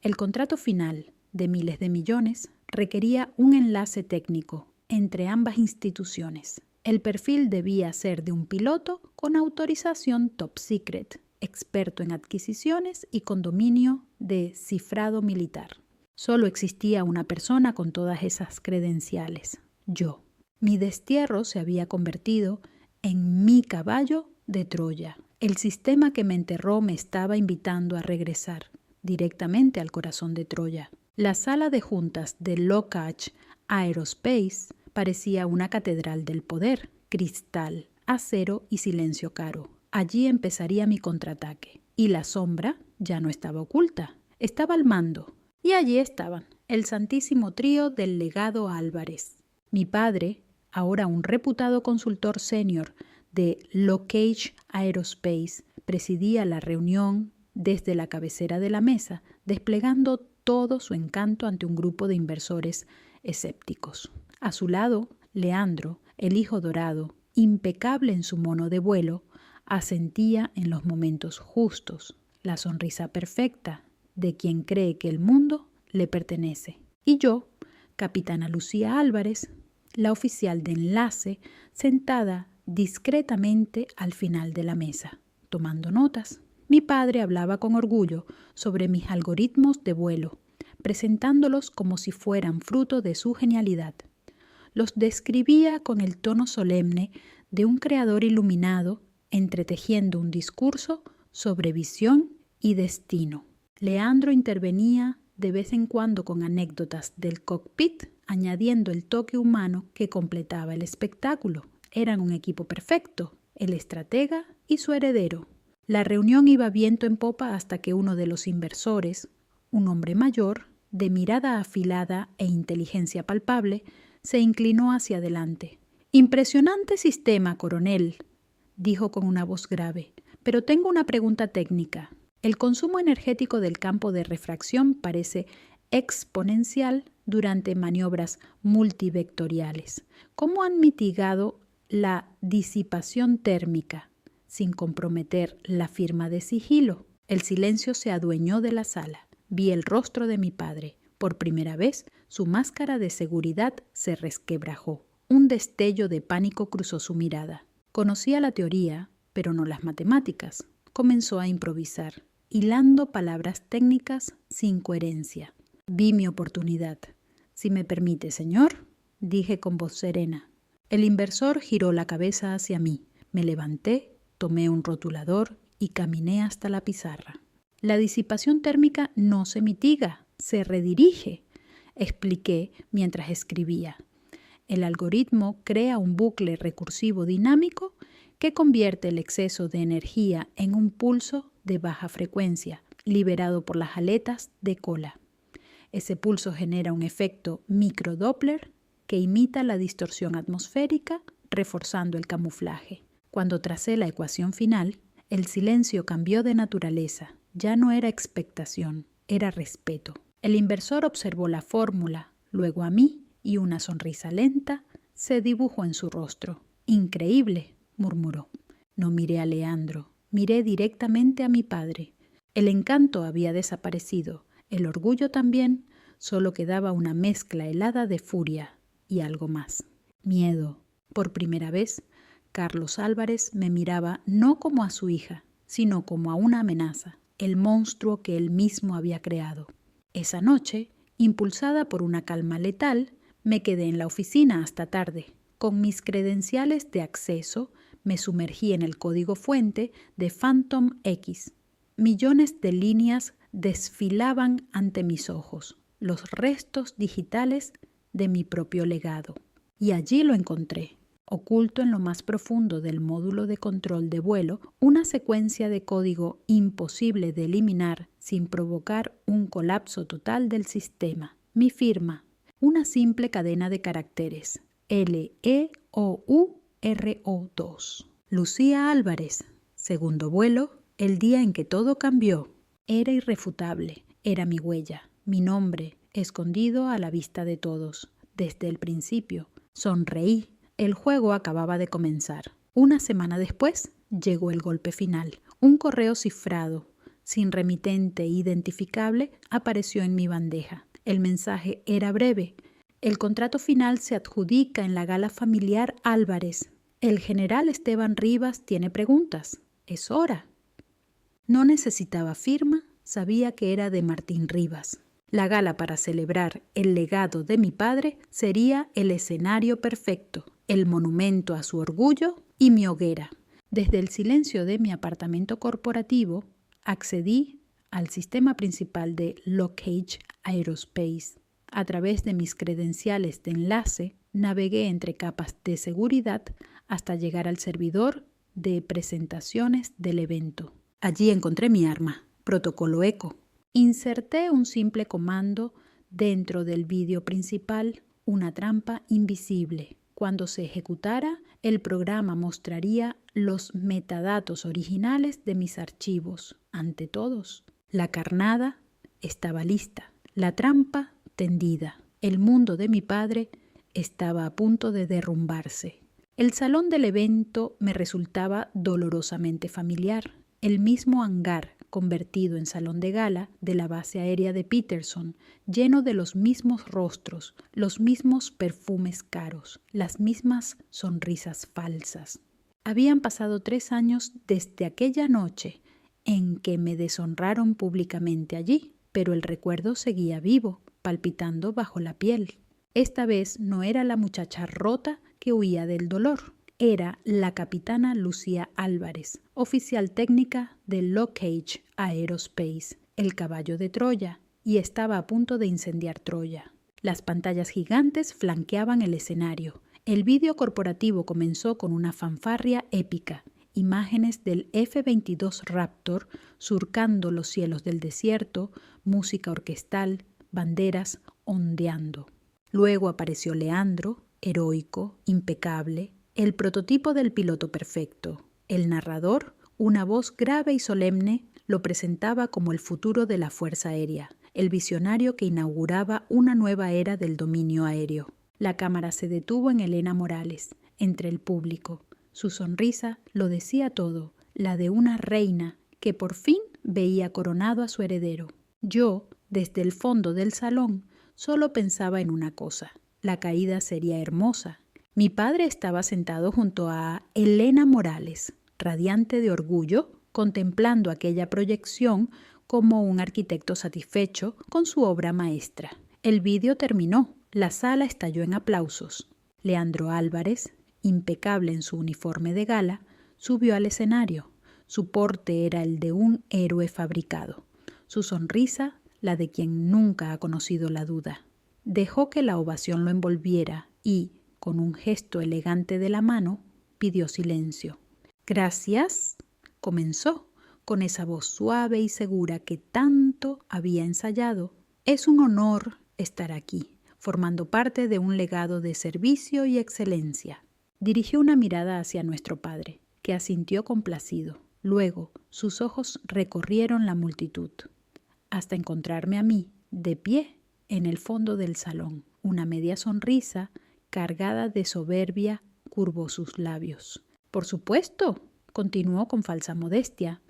El contrato final, de miles de millones, requería un enlace técnico entre ambas instituciones. El perfil debía ser de un piloto con autorización top secret, experto en adquisiciones y con dominio de cifrado militar. Solo existía una persona con todas esas credenciales, yo. Mi destierro se había convertido en mi caballo de Troya. El sistema que me enterró me estaba invitando a regresar directamente al corazón de Troya. La sala de juntas de Locage Aerospace parecía una catedral del poder, cristal, acero y silencio caro. Allí empezaría mi contraataque. Y la sombra ya no estaba oculta, estaba al mando. Y allí estaban, el santísimo trío del legado Álvarez. Mi padre, ahora un reputado consultor senior de Locage Aerospace, presidía la reunión desde la cabecera de la mesa, desplegando todo su encanto ante un grupo de inversores escépticos. A su lado, Leandro, el hijo dorado, impecable en su mono de vuelo, Asentía en los momentos justos, la sonrisa perfecta de quien cree que el mundo le pertenece. Y yo, capitana Lucía Álvarez, la oficial de enlace, sentada discretamente al final de la mesa, tomando notas. Mi padre hablaba con orgullo sobre mis algoritmos de vuelo, presentándolos como si fueran fruto de su genialidad. Los describía con el tono solemne de un creador iluminado, entretejiendo un discurso sobre visión y destino. Leandro intervenía de vez en cuando con anécdotas del cockpit, añadiendo el toque humano que completaba el espectáculo. Eran un equipo perfecto, el estratega y su heredero. La reunión iba viento en popa hasta que uno de los inversores, un hombre mayor, de mirada afilada e inteligencia palpable, se inclinó hacia adelante. «Impresionante sistema, coronel», dijo con una voz grave, «pero tengo una pregunta técnica. El consumo energético del campo de refracción parece exponencial durante maniobras multivectoriales. ¿Cómo han mitigado la disipación térmica sin comprometer la firma de sigilo?» El silencio se adueñó de la sala. Vi el rostro de mi padre. Por primera vez, su máscara de seguridad se resquebrajó. Un destello de pánico cruzó su mirada. Conocía la teoría, pero no las matemáticas. Comenzó a improvisar, hilando palabras técnicas sin coherencia. Vi mi oportunidad. «Si me permite, señor», dije con voz serena. El inversor giró la cabeza hacia mí. Me levanté, tomé un rotulador y caminé hasta la pizarra. «La disipación térmica no se mitiga, se redirige», expliqué mientras escribía. El algoritmo crea un bucle recursivo dinámico que convierte el exceso de energía en un pulso de baja frecuencia, liberado por las aletas de cola. Ese pulso genera un efecto microdoppler que imita la distorsión atmosférica, reforzando el camuflaje. Cuando tracé la ecuación final, el silencio cambió de naturaleza. Ya no era expectación, era respeto. El inversor observó la fórmula, luego a mí, y una sonrisa lenta se dibujó en su rostro. «Increíble», murmuró. No miré a Leandro, miré directamente a mi padre. El encanto había desaparecido, el orgullo también, solo quedaba una mezcla helada de furia y algo más. Miedo. Por primera vez, Carlos Álvarez me miraba no como a su hija, sino como a una amenaza, el monstruo que él mismo había creado. Esa noche, impulsada por una calma letal, me quedé en la oficina hasta tarde. Con mis credenciales de acceso, me sumergí en el código fuente de Phantom X. Millones de líneas desfilaban ante mis ojos, los restos digitales de mi propio legado. Y allí lo encontré, oculto en lo más profundo del módulo de control de vuelo, una secuencia de código imposible de eliminar sin provocar un colapso total del sistema. Mi firma, una simple cadena de caracteres, LEOURO2. Lucía Álvarez, segundo vuelo, el día en que todo cambió. Era irrefutable, era mi huella, mi nombre, escondido a la vista de todos. Desde el principio, sonreí. El juego acababa de comenzar. Una semana después, llegó el golpe final. Un correo cifrado, sin remitente identificable, apareció en mi bandeja. El mensaje era breve. El contrato final se adjudica en la gala familiar Álvarez. El general Esteban Rivas tiene preguntas. Es hora. No necesitaba firma, sabía que era de Martín Rivas. La gala para celebrar el legado de mi padre sería el escenario perfecto, el monumento a su orgullo y mi hoguera. Desde el silencio de mi apartamento corporativo, accedí al sistema principal de Lockheed Aerospace. A través de mis credenciales de enlace, navegué entre capas de seguridad hasta llegar al servidor de presentaciones del evento. Allí encontré mi arma, protocolo ECO. Inserté un simple comando dentro del vídeo principal, una trampa invisible. Cuando se ejecutara, el programa mostraría los metadatos originales de mis archivos ante todos. La carnada estaba lista, la trampa tendida. El mundo de mi padre estaba a punto de derrumbarse. El salón del evento me resultaba dolorosamente familiar. El mismo hangar, convertido en salón de gala de la base aérea de Peterson, lleno de los mismos rostros, los mismos perfumes caros, las mismas sonrisas falsas. Habían pasado 3 años desde aquella noche en que me deshonraron públicamente allí, pero el recuerdo seguía vivo, palpitando bajo la piel. Esta vez no era la muchacha rota que huía del dolor. Era la capitana Lucía Álvarez, oficial técnica de Lockheed Aerospace, el caballo de Troya, y estaba a punto de incendiar Troya. Las pantallas gigantes flanqueaban el escenario. El vídeo corporativo comenzó con una fanfarria épica, imágenes del F-22 Raptor surcando los cielos del desierto, música orquestal, banderas ondeando. Luego apareció Leandro, heroico, impecable, el prototipo del piloto perfecto. El narrador, una voz grave y solemne, lo presentaba como el futuro de la Fuerza Aérea, el visionario que inauguraba una nueva era del dominio aéreo. La cámara se detuvo en Elena Morales, entre el público. Su sonrisa lo decía todo, la de una reina que por fin veía coronado a su heredero. Yo, desde el fondo del salón, solo pensaba en una cosa: la caída sería hermosa. Mi padre estaba sentado junto a Elena Morales, radiante de orgullo, contemplando aquella proyección como un arquitecto satisfecho con su obra maestra. El vídeo terminó. La sala estalló en aplausos. Leandro Álvarez, impecable en su uniforme de gala, subió al escenario. Su porte era el de un héroe fabricado. Su sonrisa, la de quien nunca ha conocido la duda. Dejó que la ovación lo envolviera y, con un gesto elegante de la mano, pidió silencio. «Gracias», comenzó, con esa voz suave y segura que tanto había ensayado. «Es un honor estar aquí, formando parte de un legado de servicio y excelencia». Dirigió una mirada hacia nuestro padre, que asintió complacido. Luego, sus ojos recorrieron la multitud, hasta encontrarme a mí, de pie, en el fondo del salón. Una media sonrisa, cargada de soberbia, curvó sus labios. «Por supuesto», continuó con falsa modestia.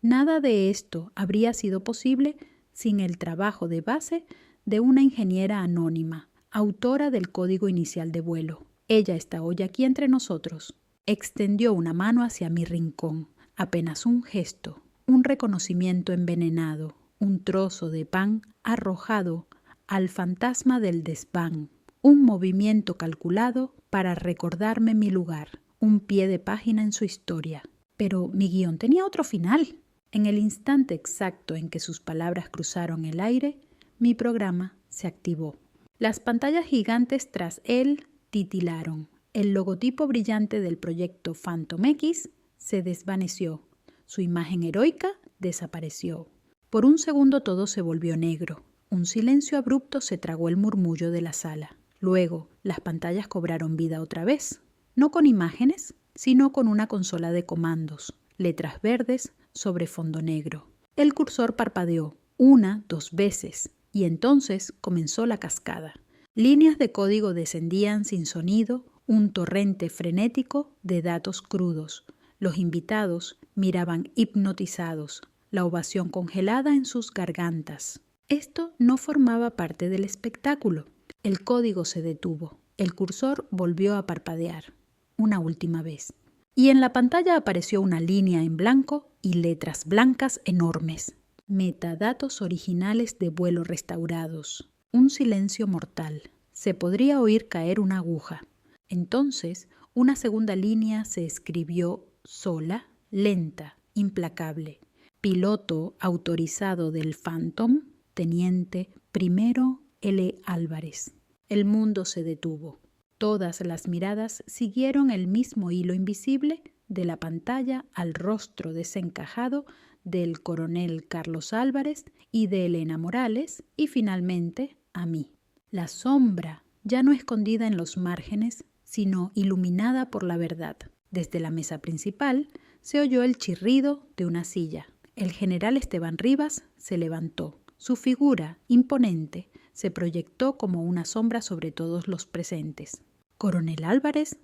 «Nada de esto habría sido posible sin el trabajo de base de una ingeniera anónima, autora del código inicial de vuelo. Ella está hoy aquí entre nosotros». Extendió una mano hacia mi rincón. Apenas un gesto, un reconocimiento envenenado, un trozo de pan arrojado al fantasma del desván, un movimiento calculado para recordarme mi lugar, un pie de página en su historia. Pero mi guión tenía otro final. En el instante exacto en que sus palabras cruzaron el aire, mi programa se activó. Las pantallas gigantes tras él titilaron. El logotipo brillante del proyecto Phantom X se desvaneció. Su imagen heroica desapareció. Por un segundo todo se volvió negro. Un silencio abrupto se tragó el murmullo de la sala. Luego, las pantallas cobraron vida otra vez. No con imágenes, sino con una consola de comandos, letras verdes sobre fondo negro. El cursor parpadeó 1, 2 veces, y entonces comenzó la cascada. Líneas de código descendían sin sonido, un torrente frenético de datos crudos. Los invitados miraban hipnotizados, la ovación congelada en sus gargantas. Esto no formaba parte del espectáculo. El código se detuvo. El cursor volvió a parpadear una última vez. Y en la pantalla apareció una línea en blanco y letras blancas enormes. Metadatos originales de vuelo restaurados. Un silencio mortal. Se podría oír caer una aguja. Entonces, una segunda línea se escribió sola, lenta, implacable. Piloto autorizado del Phantom, teniente primero L. Álvarez. El mundo se detuvo. Todas las miradas siguieron el mismo hilo invisible de la pantalla al rostro desencajado del coronel Carlos Álvarez y de Elena Morales y finalmente a mí. La sombra, ya no escondida en los márgenes, sino iluminada por la verdad. Desde la mesa principal se oyó el chirrido de una silla. El general Esteban Rivas se levantó. Su figura, imponente, se proyectó como una sombra sobre todos los presentes. «Coronel Álvarez»,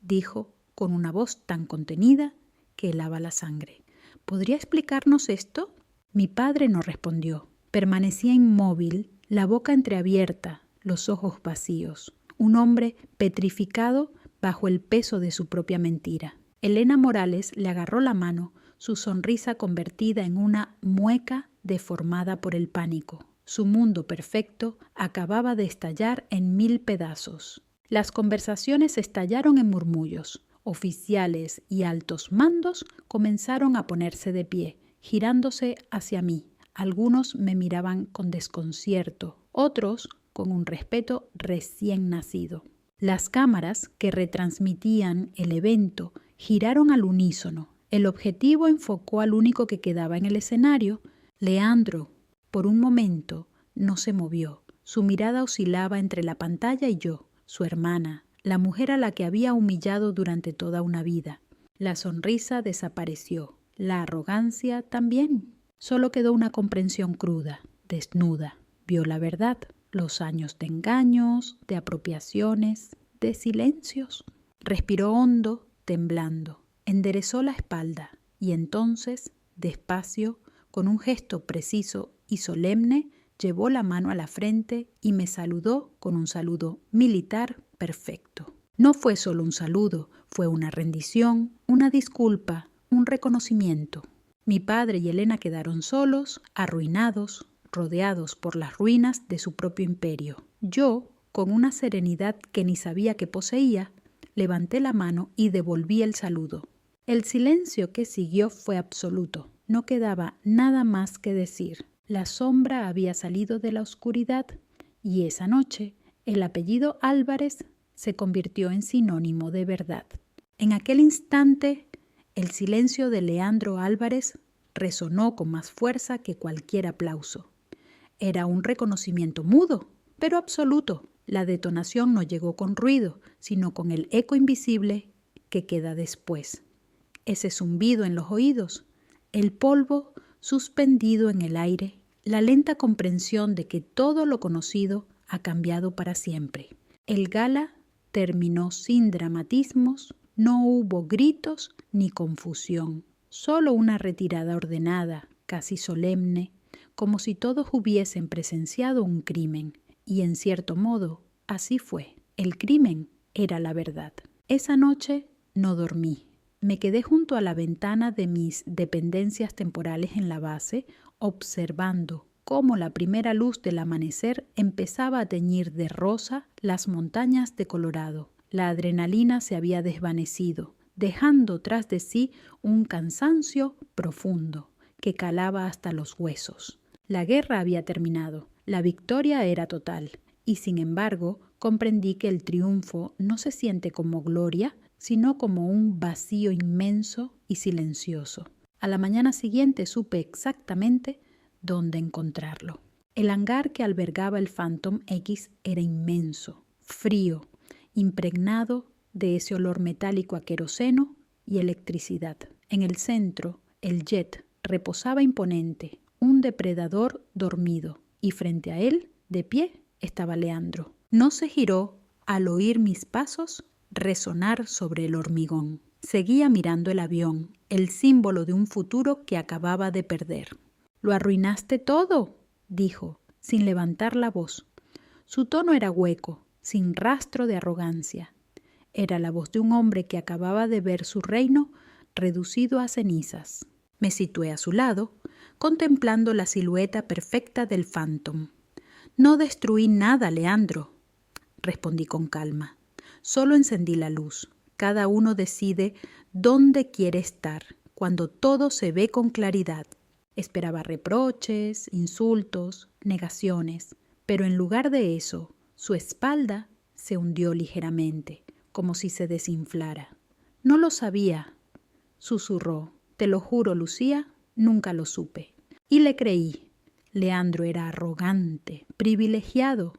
dijo con una voz tan contenida que helaba la sangre. ¿Podría explicarnos esto? Mi padre no respondió. Permanecía inmóvil, la boca entreabierta, los ojos vacíos. Un hombre petrificado bajo el peso de su propia mentira. Elena Morales le agarró la mano, su sonrisa convertida en una mueca deformada por el pánico. Su mundo perfecto acababa de estallar en 1000 pedazos. Las conversaciones estallaron en murmullos. Oficiales y altos mandos comenzaron a ponerse de pie, girándose hacia mí. Algunos me miraban con desconcierto, otros con un respeto recién nacido. Las cámaras que retransmitían el evento giraron al unísono. El objetivo enfocó al único que quedaba en el escenario. Leandro, por un momento, no se movió. Su mirada oscilaba entre la pantalla y yo, su hermana, la mujer a la que había humillado durante toda una vida. La sonrisa desapareció, la arrogancia también. Solo quedó una comprensión cruda, desnuda. Vio la verdad, los años de engaños, de apropiaciones, de silencios. Respiró hondo, temblando. Enderezó la espalda y entonces, despacio, con un gesto preciso y solemne, llevó la mano a la frente y me saludó con un saludo militar perfecto. No fue solo un saludo, fue una rendición, una disculpa, un reconocimiento. Mi padre y Elena quedaron solos, arruinados, rodeados por las ruinas de su propio imperio. Yo, con una serenidad que ni sabía que poseía, levanté la mano y devolví el saludo. El silencio que siguió fue absoluto. No quedaba nada más que decir. La sombra había salido de la oscuridad y esa noche el apellido Álvarez se convirtió en sinónimo de verdad. En aquel instante, el silencio de Leandro Álvarez resonó con más fuerza que cualquier aplauso. Era un reconocimiento mudo, pero absoluto. La detonación no llegó con ruido, sino con el eco invisible que queda después. Ese zumbido en los oídos, el polvo suspendido en el aire, la lenta comprensión de que todo lo conocido ha cambiado para siempre. El gala terminó sin dramatismos, no hubo gritos ni confusión, solo una retirada ordenada, casi solemne, como si todos hubiesen presenciado un crimen. Y en cierto modo, así fue. El crimen era la verdad. Esa noche no dormí. Me quedé junto a la ventana de mis dependencias temporales en la base, observando cómo la primera luz del amanecer empezaba a teñir de rosa las montañas de Colorado. La adrenalina se había desvanecido, dejando tras de sí un cansancio profundo que calaba hasta los huesos. La guerra había terminado, la victoria era total, y sin embargo comprendí que el triunfo no se siente como gloria, sino como un vacío inmenso y silencioso. A la mañana siguiente supe exactamente dónde encontrarlo. El hangar que albergaba el Phantom X era inmenso, frío, impregnado de ese olor metálico a queroseno y electricidad. En el centro, el jet reposaba imponente, un depredador dormido, y frente a él, de pie, estaba Leandro. No se giró al oír mis pasos resonar sobre el hormigón. Seguía mirando el avión, el símbolo de un futuro que acababa de perder. «¿Lo arruinaste todo?», dijo, sin levantar la voz. Su tono era hueco, sin rastro de arrogancia. Era la voz de un hombre que acababa de ver su reino reducido a cenizas. Me situé a su lado, contemplando la silueta perfecta del Phantom. «No destruí nada, Leandro», respondí con calma. «Solo encendí la luz. Cada uno decide dónde quiere estar, cuando todo se ve con claridad». Esperaba reproches, insultos, negaciones, pero en lugar de eso, su espalda se hundió ligeramente, como si se desinflara. «No lo sabía», susurró. «Te lo juro, Lucía, nunca lo supe». Y le creí. Leandro era arrogante, privilegiado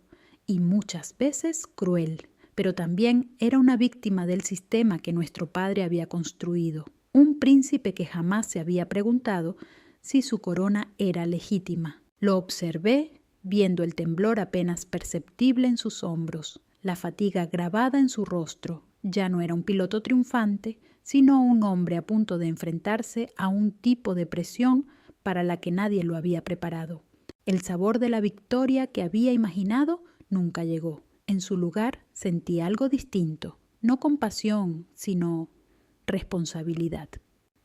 y muchas veces cruel, pero también era una víctima del sistema que nuestro padre había construido, un príncipe que jamás se había preguntado si su corona era legítima. Lo observé, viendo el temblor apenas perceptible en sus hombros, la fatiga grabada en su rostro, Ya no era un piloto triunfante, sino un hombre a punto de enfrentarse a un tipo de presión para la que nadie lo había preparado. El sabor de la victoria que había imaginado nunca llegó. En su lugar sentí algo distinto, no compasión, sino responsabilidad.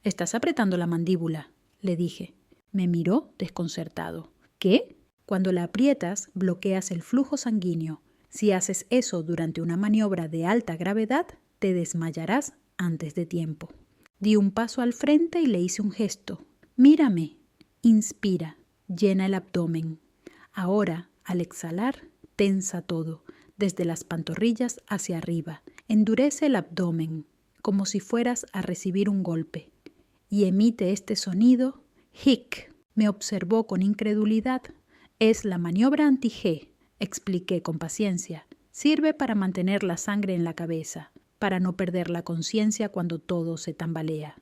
«Estás apretando la mandíbula», le dije. Me miró desconcertado. «¿Qué?» «Cuando la aprietas, bloqueas el flujo sanguíneo. Si haces eso durante una maniobra de alta gravedad, te desmayarás antes de tiempo». Di un paso al frente y le hice un gesto. «Mírame». Inspira, llena el abdomen. Ahora, al exhalar, tensa todo, desde las pantorrillas hacia arriba. Endurece el abdomen, como si fueras a recibir un golpe. Y emite este sonido, hic. Me observó con incredulidad. «Es la maniobra anti-G», expliqué con paciencia. «Sirve para mantener la sangre en la cabeza, para no perder la conciencia cuando todo se tambalea».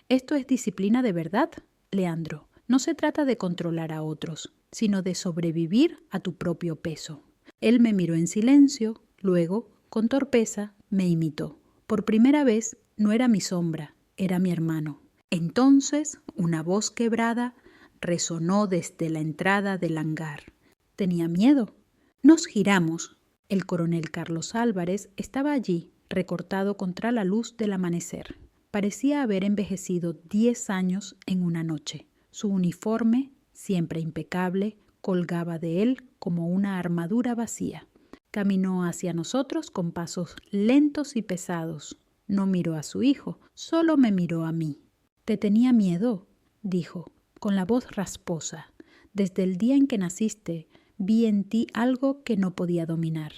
«Esto es disciplina de verdad, Leandro. No se trata de controlar a otros, sino de sobrevivir a tu propio peso». Él me miró en silencio, luego, con torpeza, me imitó. Por primera vez, no era mi sombra, era mi hermano. Entonces, una voz quebrada resonó desde la entrada del hangar. Tenía miedo. Nos giramos. El coronel Carlos Álvarez estaba allí, recortado contra la luz del amanecer. Parecía haber envejecido 10 años en una noche. Su uniforme, siempre impecable, colgaba de él como una armadura vacía. Caminó hacia nosotros con pasos lentos y pesados. No miró a su hijo, solo me miró a mí. «Te tenía miedo», dijo, con la voz rasposa. «Desde el día en que naciste, vi en ti algo que no podía dominar.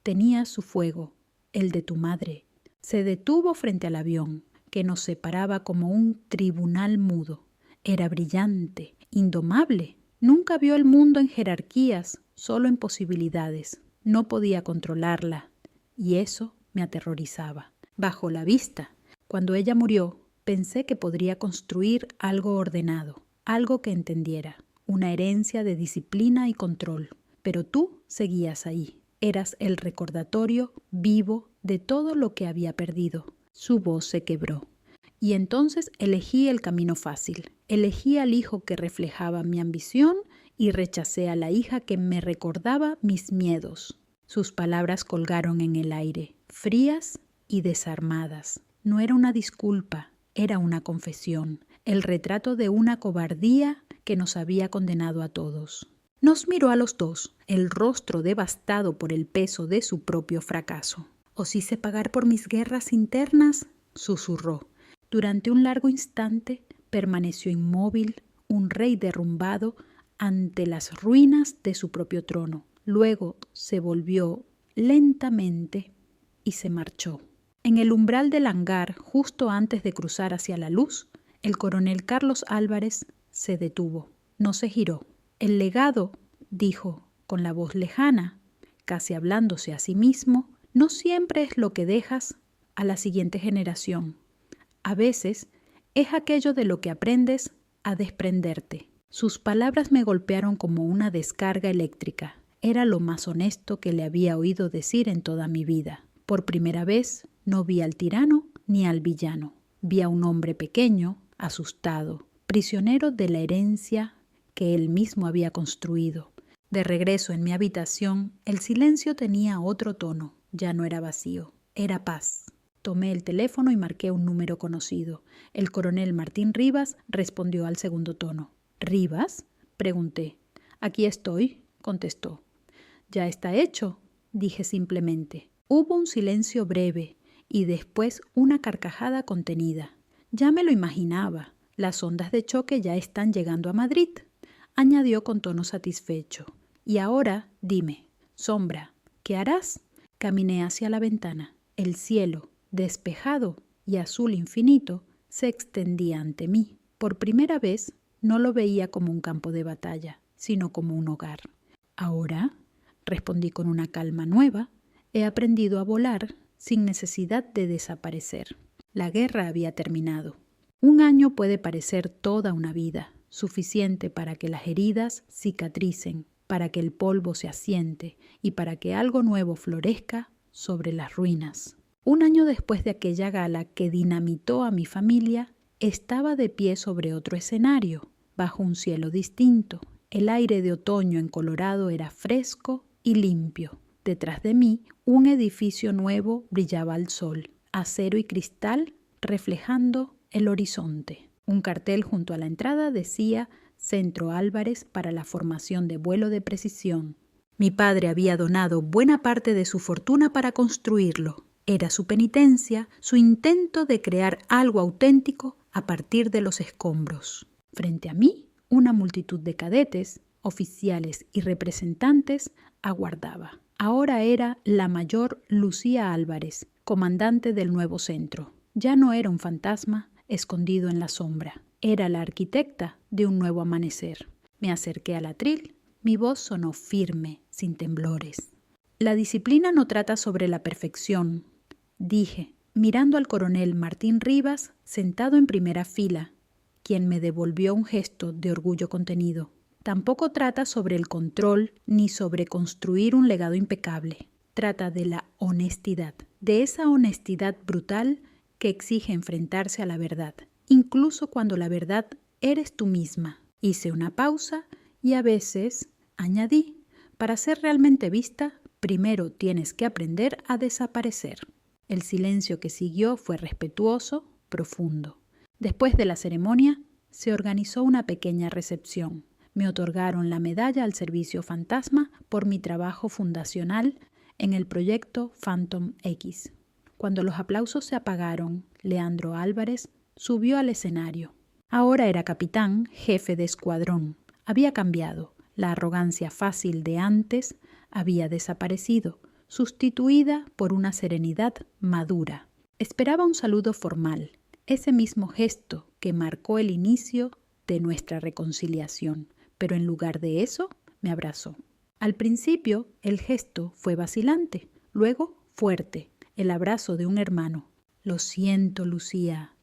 Tenías su fuego, el de tu madre». Se detuvo frente al avión, que nos separaba como un tribunal mudo. Era brillante, indomable. Nunca vio el mundo en jerarquías, solo en posibilidades. No podía controlarla, y eso me aterrorizaba. Bajó la vista. Cuando ella murió, pensé que podría construir algo ordenado, algo que entendiera, una herencia de disciplina y control. Pero tú seguías ahí. Eras el recordatorio vivo de todo lo que había perdido. Su voz se quebró. Y entonces elegí el camino fácil. Elegí al hijo que reflejaba mi ambición y rechacé a la hija que me recordaba mis miedos. Sus palabras colgaron en el aire, frías y desarmadas. No era una disculpa, era una confesión, el retrato de una cobardía que nos había condenado a todos. Nos miró a los dos, el rostro devastado por el peso de su propio fracaso. «¿Os hice pagar por mis guerras internas?», susurró. Durante un largo instante permaneció inmóvil, un rey derrumbado ante las ruinas de su propio trono. Luego se volvió lentamente y se marchó. En el umbral del hangar, justo antes de cruzar hacia la luz, el coronel Carlos Álvarez se detuvo. No se giró. «El legado», dijo con la voz lejana, casi hablándose a sí mismo, «no siempre es lo que dejas a la siguiente generación. A veces es aquello de lo que aprendes a desprenderte». Sus palabras me golpearon como una descarga eléctrica. Era lo más honesto que le había oído decir en toda mi vida. Por primera vez no vi al tirano ni al villano. Vi a un hombre pequeño, asustado, prisionero de la herencia que él mismo había construido. De regreso en mi habitación, el silencio tenía otro tono. Ya no era vacío, era paz. Tomé el teléfono y marqué un número conocido. El coronel Martín Rivas respondió al segundo tono. «¿Rivas?», pregunté. «Aquí estoy», contestó. «Ya está hecho», dije simplemente. Hubo un silencio breve y después una carcajada contenida. «Ya me lo imaginaba. Las ondas de choque ya están llegando a Madrid», añadió con tono satisfecho. «Y ahora, dime, Sombra, ¿qué harás?». Caminé hacia la ventana. El cielo, despejado y azul infinito, se extendía ante mí. Por primera vez no lo veía como un campo de batalla, sino como un hogar. «Ahora», respondí con una calma nueva, «he aprendido a volar sin necesidad de desaparecer». La guerra había terminado. Un año puede parecer toda una vida, suficiente para que las heridas cicatricen, para que el polvo se asiente y para que algo nuevo florezca sobre las ruinas. Un año después de aquella gala que dinamitó a mi familia, estaba de pie sobre otro escenario, bajo un cielo distinto. El aire de otoño en Colorado era fresco y limpio. Detrás de mí, un edificio nuevo brillaba al sol, acero y cristal reflejando el horizonte. Un cartel junto a la entrada decía Centro Álvarez para la formación de vuelo de precisión. Mi padre había donado buena parte de su fortuna para construirlo. Era su penitencia, su intento de crear algo auténtico a partir de los escombros. Frente a mí, una multitud de cadetes, oficiales y representantes aguardaba. Ahora era la mayor Lucía Álvarez, comandante del nuevo centro. Ya no era un fantasma escondido en la sombra. Era la arquitecta de un nuevo amanecer. Me acerqué al atril. Mi voz sonó firme, sin temblores. La disciplina no trata sobre la perfección, dije, mirando al coronel Martín Rivas sentado en primera fila, quien me devolvió un gesto de orgullo contenido. Tampoco trata sobre el control ni sobre construir un legado impecable. Trata de la honestidad, de esa honestidad brutal que exige enfrentarse a la verdad, incluso cuando la verdad eres tú misma. Hice una pausa y a veces añadí, para ser realmente vista, primero tienes que aprender a desaparecer. El silencio que siguió fue respetuoso, profundo. Después de la ceremonia, se organizó una pequeña recepción. Me otorgaron la medalla al servicio fantasma por mi trabajo fundacional en el proyecto Phantom X. Cuando los aplausos se apagaron, Leandro Álvarez subió al escenario. Ahora era capitán, jefe de escuadrón. Había cambiado. La arrogancia fácil de antes había desaparecido, sustituida por una serenidad madura. Esperaba un saludo formal, ese mismo gesto que marcó el inicio de nuestra reconciliación, pero en lugar de eso, me abrazó. Al principio, el gesto fue vacilante, luego fuerte, el abrazo de un hermano. «Lo siento, Lucía»,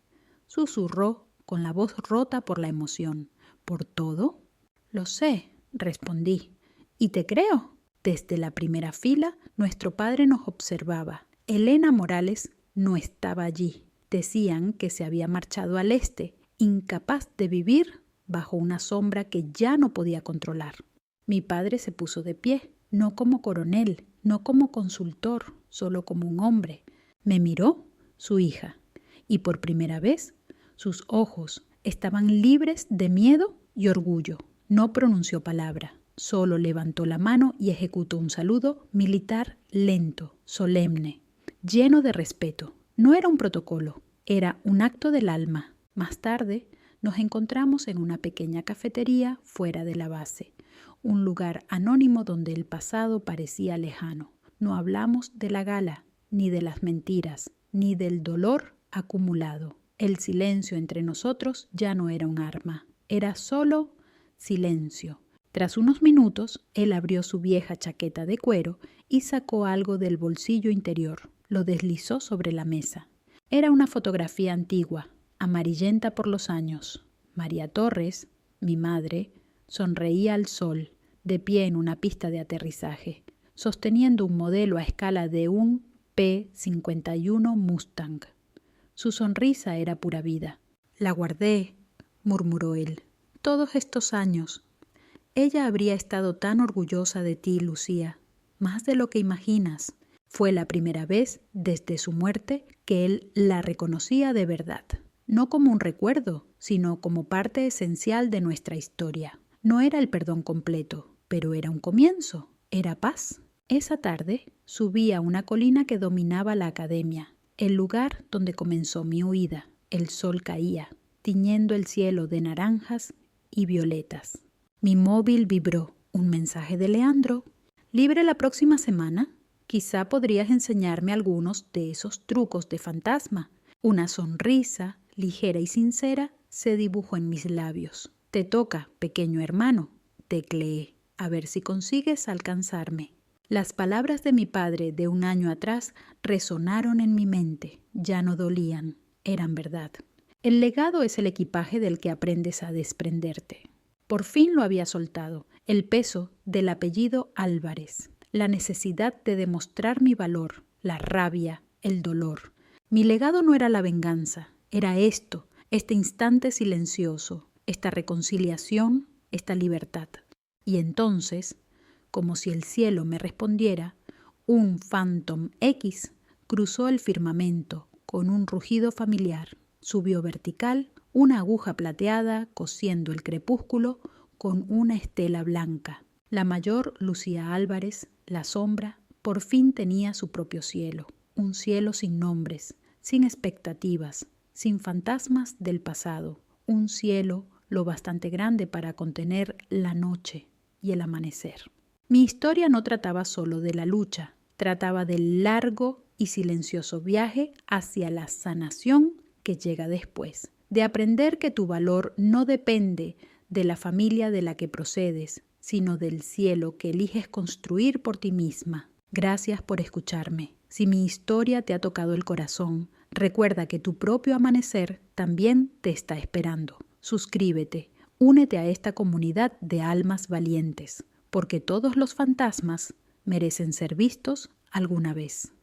susurró con la voz rota por la emoción. «¿Por todo?» «Lo sé», respondí. «Y te creo». Desde la primera fila, nuestro padre nos observaba. Elena Morales no estaba allí. Decían que se había marchado al este, incapaz de vivir bajo una sombra que ya no podía controlar. Mi padre se puso de pie, no como coronel, no como consultor, solo como un hombre. Me miró su hija, y por primera vez sus ojos estaban libres de miedo y orgullo. No pronunció palabra, solo levantó la mano y ejecutó un saludo militar lento, solemne, lleno de respeto. No era un protocolo, era un acto del alma. Más tarde nos encontramos en una pequeña cafetería fuera de la base, un lugar anónimo donde el pasado parecía lejano. No hablamos de la gala, ni de las mentiras, ni del dolor acumulado. El silencio entre nosotros ya no era un arma, era solo silencio. Tras unos minutos, él abrió su vieja chaqueta de cuero y sacó algo del bolsillo interior. Lo deslizó sobre la mesa. Era una fotografía antigua, amarillenta por los años. María Torres, mi madre, sonreía al sol, de pie en una pista de aterrizaje, sosteniendo un modelo a escala de un P-51 Mustang. Su sonrisa era pura vida. «La guardé», murmuró él. «Todos estos años. Ella habría estado tan orgullosa de ti, Lucía, más de lo que imaginas». Fue la primera vez desde su muerte que él la reconocía de verdad. No como un recuerdo, sino como parte esencial de nuestra historia. No era el perdón completo, pero era un comienzo, era paz. Esa tarde subí a una colina que dominaba la academia, el lugar donde comenzó mi huida. El sol caía, tiñendo el cielo de naranjas y violetas. Mi móvil vibró. Un mensaje de Leandro. «¿Libre la próxima semana? Quizá podrías enseñarme algunos de esos trucos de fantasma». Una sonrisa, ligera y sincera, se dibujó en mis labios. «Te toca, pequeño hermano», tecleé, «a ver si consigues alcanzarme». Las palabras de mi padre de un año atrás resonaron en mi mente. Ya no dolían, eran verdad. El legado es el equipaje del que aprendes a desprenderte. Por fin lo había soltado, el peso del apellido Álvarez, la necesidad de demostrar mi valor, la rabia, el dolor. Mi legado no era la venganza, era esto, este instante silencioso, esta reconciliación, esta libertad. Y entonces, como si el cielo me respondiera, un Phantom X cruzó el firmamento con un rugido familiar. Subió vertical una aguja plateada cosiendo el crepúsculo con una estela blanca. La mayor, Lucía Álvarez, la sombra, por fin tenía su propio cielo. Un cielo sin nombres, sin expectativas, sin fantasmas del pasado. Un cielo lo bastante grande para contener la noche y el amanecer. Mi historia no trataba solo de la lucha, trataba del largo y silencioso viaje hacia la sanación que llega después, de aprender que tu valor no depende de la familia de la que procedes, sino del cielo que eliges construir por ti misma. Gracias por escucharme. Si mi historia te ha tocado el corazón, recuerda que tu propio amanecer también te está esperando. Suscríbete, únete a esta comunidad de almas valientes, porque todos los fantasmas merecen ser vistos alguna vez.